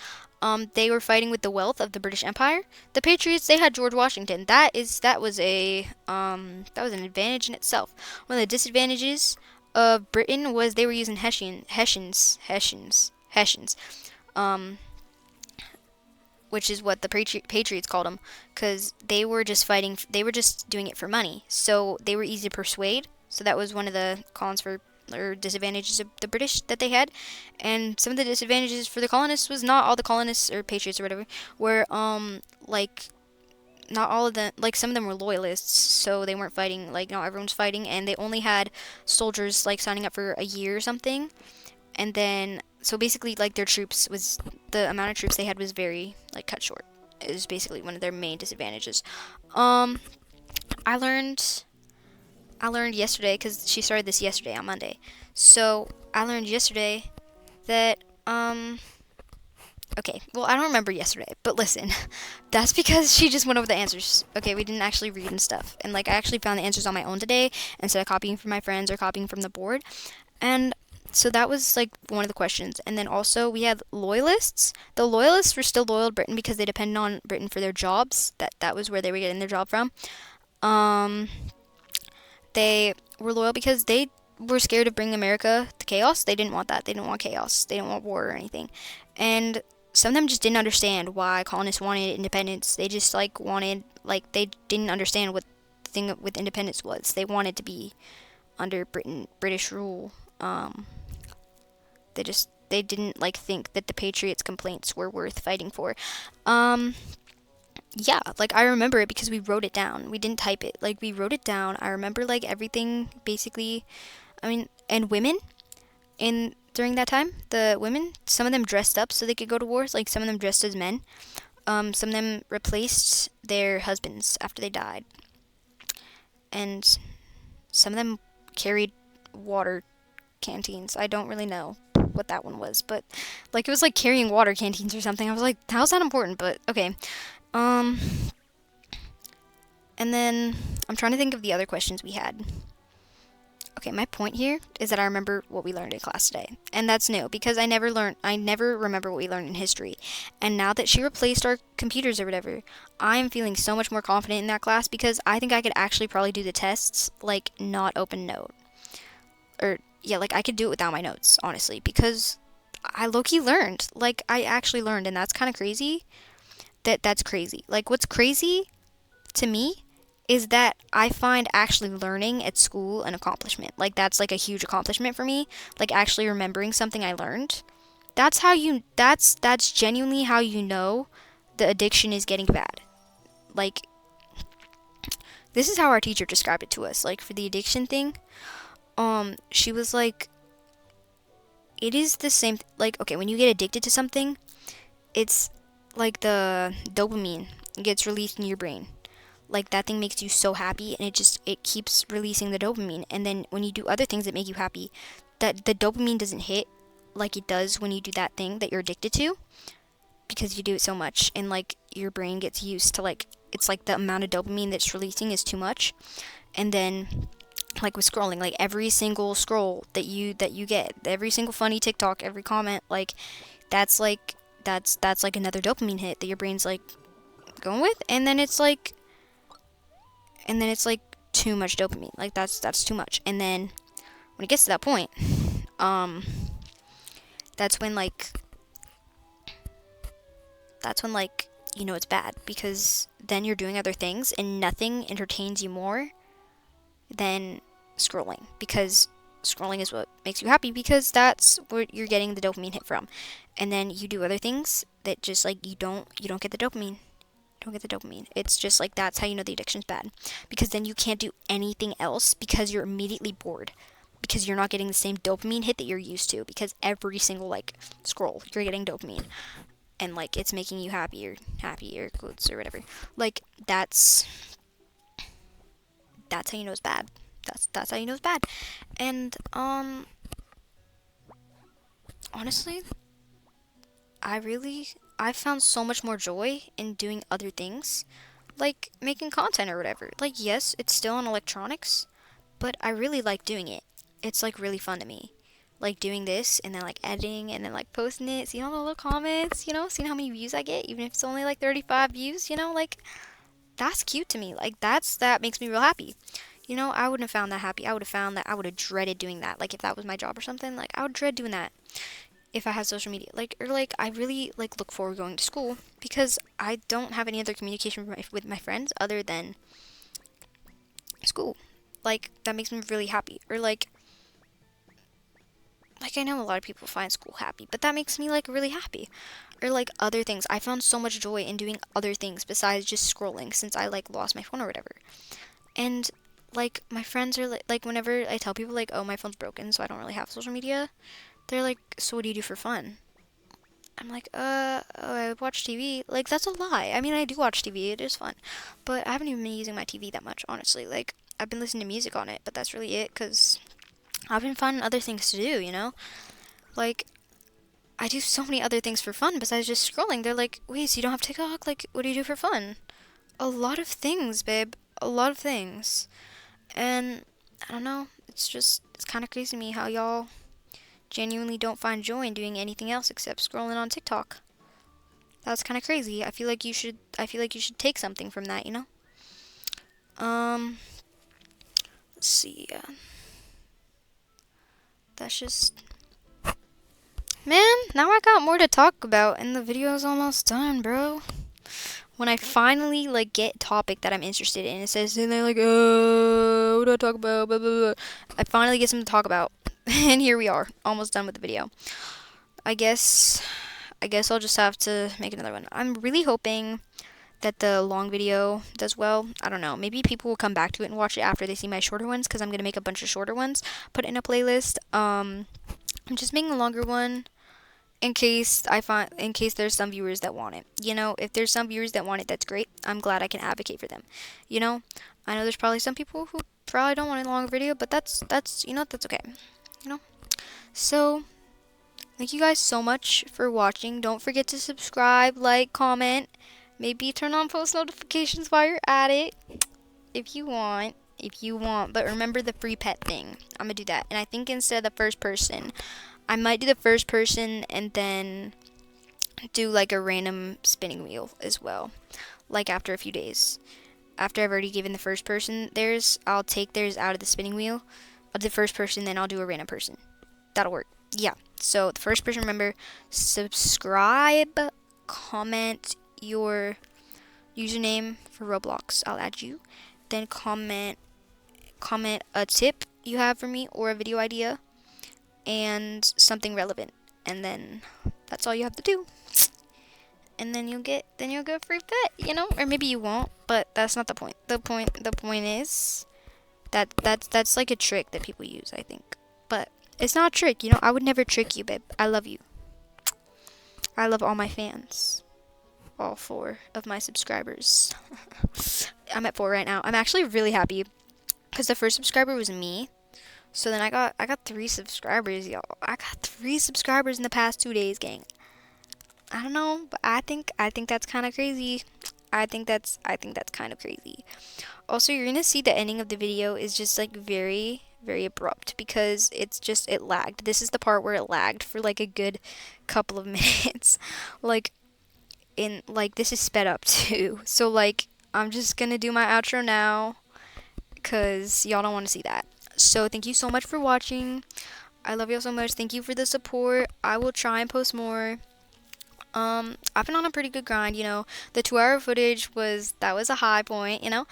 They were fighting with the wealth of the British Empire. The Patriots, they had George Washington. That was an advantage in itself. One of the disadvantages of Britain was they were using Hessians, um, which is what the Patriots called them, because they were just fighting. They were just doing it for money, so they were easy to persuade. So that was one of the cons for or disadvantages of the British that they had, and some of the disadvantages for the colonists was not all the colonists or patriots or whatever were like not all of them like some of them were loyalists, so they weren't fighting like not everyone's fighting, and they only had soldiers like signing up for a year or something, and then so basically like their troops was the amount of troops they had was very like cut short. It was basically one of their main disadvantages. Um, I learned I learned yesterday because she started this yesterday on Monday. So I learned yesterday that okay, well I don't remember yesterday, but listen, that's because she just went over the answers. Okay, we didn't actually read and stuff, and like I actually found the answers on my own today instead of copying from my friends or copying from the board, and so that was like one of the questions. And then also we had loyalists. The loyalists were still loyal to Britain because they depended on Britain for their jobs. That was where they were getting their job from. Um, they were loyal because they were scared of bringing America to chaos. They didn't want that. They didn't want chaos. They didn't want war or anything. And some of them just didn't understand why colonists wanted independence. They just like wanted like they didn't understand what the thing with independence was. They wanted to be under British rule. They didn't like think that the Patriots' complaints were worth fighting for. Um, yeah, like I remember it because we wrote it down. We didn't type it. Like we wrote it down. I remember like everything basically. I mean, and women in during that time, the women, some of them dressed up so they could go to wars. Like some of them dressed as men. Some of them replaced their husbands after they died, and some of them carried water canteens. I don't really know what that one was, but like it was like carrying water canteens or something. I was like, how's that important? But okay. Um, and then I'm trying to think of the other questions we had. Okay, my point here is that I remember what we learned in class today. And that's new because I never remember what we learned in history. And now that she replaced our computers or whatever, I'm feeling so much more confident in that class because I think I could actually probably do the tests like not open note. Or yeah, like I could do it without my notes, honestly, because I low-key learned. Like I actually learned, and that's kind of crazy. That's crazy. Like what's crazy to me is that I find actually learning at school an accomplishment. Like that's like a huge accomplishment for me. Like actually remembering something I learned. That's genuinely how you know the addiction is getting bad. Like this is how our teacher described it to us. Like for the addiction thing, she was like it is the same like okay, when you get addicted to something, it's like the dopamine gets released in your brain. Like that thing makes you so happy and it keeps releasing the dopamine, and then when you do other things that make you happy, that the dopamine doesn't hit like it does when you do that thing that you're addicted to, because you do it so much and like your brain gets used to like it's like the amount of dopamine that's releasing is too much. And then like with scrolling, like every single scroll that you get, every single funny TikTok, every comment, like that's like that's like another dopamine hit that your brain's like going with, and then it's like too much dopamine. Like that's too much. And then when it gets to that point, um, that's when like you know it's bad because then you're doing other things and nothing entertains you more than scrolling, because scrolling is what makes you happy because that's where you're getting the dopamine hit from. And then you do other things that just like you don't get the dopamine. Don't get the dopamine. It's just like that's how you know the addiction's bad, because then you can't do anything else because you're immediately bored, because you're not getting the same dopamine hit that you're used to, because every single like scroll you're getting dopamine and like it's making you happy or quotes or whatever. Like that's how you know it's bad. That's how you know it's bad. And honestly, I found so much more joy in doing other things, like making content or whatever. Like yes, it's still on electronics, but I really like doing it. It's like really fun to me. Like doing this and then like editing and then like posting it, seeing all the little comments, seeing how many views I get, even if it's only like 35 views, like that's cute to me. Like that makes me real happy. I wouldn't have found that happy. I would have found that I would have dreaded doing that. Like if that was my job or something, like I would dread doing that if I had social media. Like I really like look forward to going to school because I don't have any other communication with my friends other than school. Like that makes me really happy. Or like I know a lot of people find school happy, but that makes me like really happy. Or like other things. I found so much joy in doing other things besides just scrolling since I like lost my phone or whatever. And like my friends are like whenever I tell people like, oh, my phone's broken so I don't really have social media, they're like, so what do you do for fun? I'm like, oh, I watch TV. Like that's a lie. I mean, I do watch TV. It is fun, but I haven't even been using my TV that much, honestly. Like I've been listening to music on it, but that's really it because I've been finding other things to do. Like I do so many other things for fun besides just scrolling. They're like, wait, so you don't have TikTok? Like, what do you do for fun? A lot of things, babe. A lot of things. And I don't know. It's kind of crazy to me how y'all genuinely don't find joy in doing anything else except scrolling on TikTok. That's kind of crazy. I feel like you should. I feel like you should take something from that. Um. Let's see. That's just. Man, now I got more to talk about, and the video's almost done, bro. When I finally like get a topic that I'm interested in, it says and they're like, what do I talk about? Blah, blah, blah. I finally get something to talk about, and here we are, almost done with the video. I guess I'll just have to make another one. I'm really hoping that the long video does well. I don't know. Maybe people will come back to it and watch it after they see my shorter ones, because I'm gonna make a bunch of shorter ones, put it in a playlist. I'm just making a longer one in case there's some viewers that want it. If there's some viewers that want it, that's great. I'm glad I can advocate for them. I know there's probably some people who probably don't want a longer video, but that's that's okay. So thank you guys so much for watching. Don't forget to subscribe, like, comment, maybe turn on post notifications while you're at it if you want. if you want. But remember the free pet thing. I'm gonna do that. And I think instead of the first person, I might do the first person and then do like a random spinning wheel as well. Like after a few days. After I've already given the first person theirs, I'll take theirs out of the spinning wheel of the first person, then I'll do a random person. That'll work. Yeah. So the first person, remember, subscribe, comment your username for Roblox. I'll add you. Then comment a tip you have for me or a video idea and something relevant. And then that's all you have to do. And then you'll get a free pet, you know? Or maybe you won't, but that's not the point. The point is that's like a trick that people use, I think. But it's not a trick, you know? I would never trick you, babe. I love you. I love all my fans. All 4 of my subscribers. I'm at 4 right now. I'm actually really happy because the first subscriber was me. So then I got 3 subscribers, y'all. I got 3 subscribers in the past 2 days, gang. I don't know, but I think that's kind of crazy. I think that's kind of crazy. Also, you're gonna see the ending of the video is just like very abrupt because it lagged. This is the part where it lagged for like a good couple of minutes. Like this is sped up too. So like I'm just gonna do my outro now because y'all don't want to see that. So thank you so much for watching. I love y'all so much. Thank you for the support. I will try and post more. I've been on a pretty good grind, you know. The 2-hour footage was a high point, you know.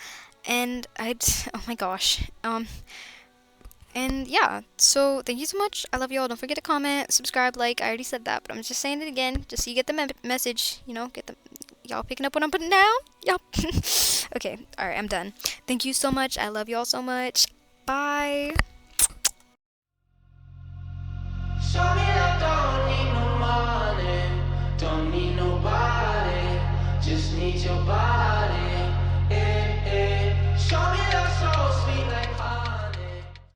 And oh my gosh. And yeah, so thank you so much. I love y'all. Don't forget to comment, subscribe, like. I already said that, but I'm just saying it again, just so you get the message, you know, y'all picking up what I'm putting down. Yep. Okay, all right, I'm done. Thank you so much. I love y'all so much. Bye. Show me love.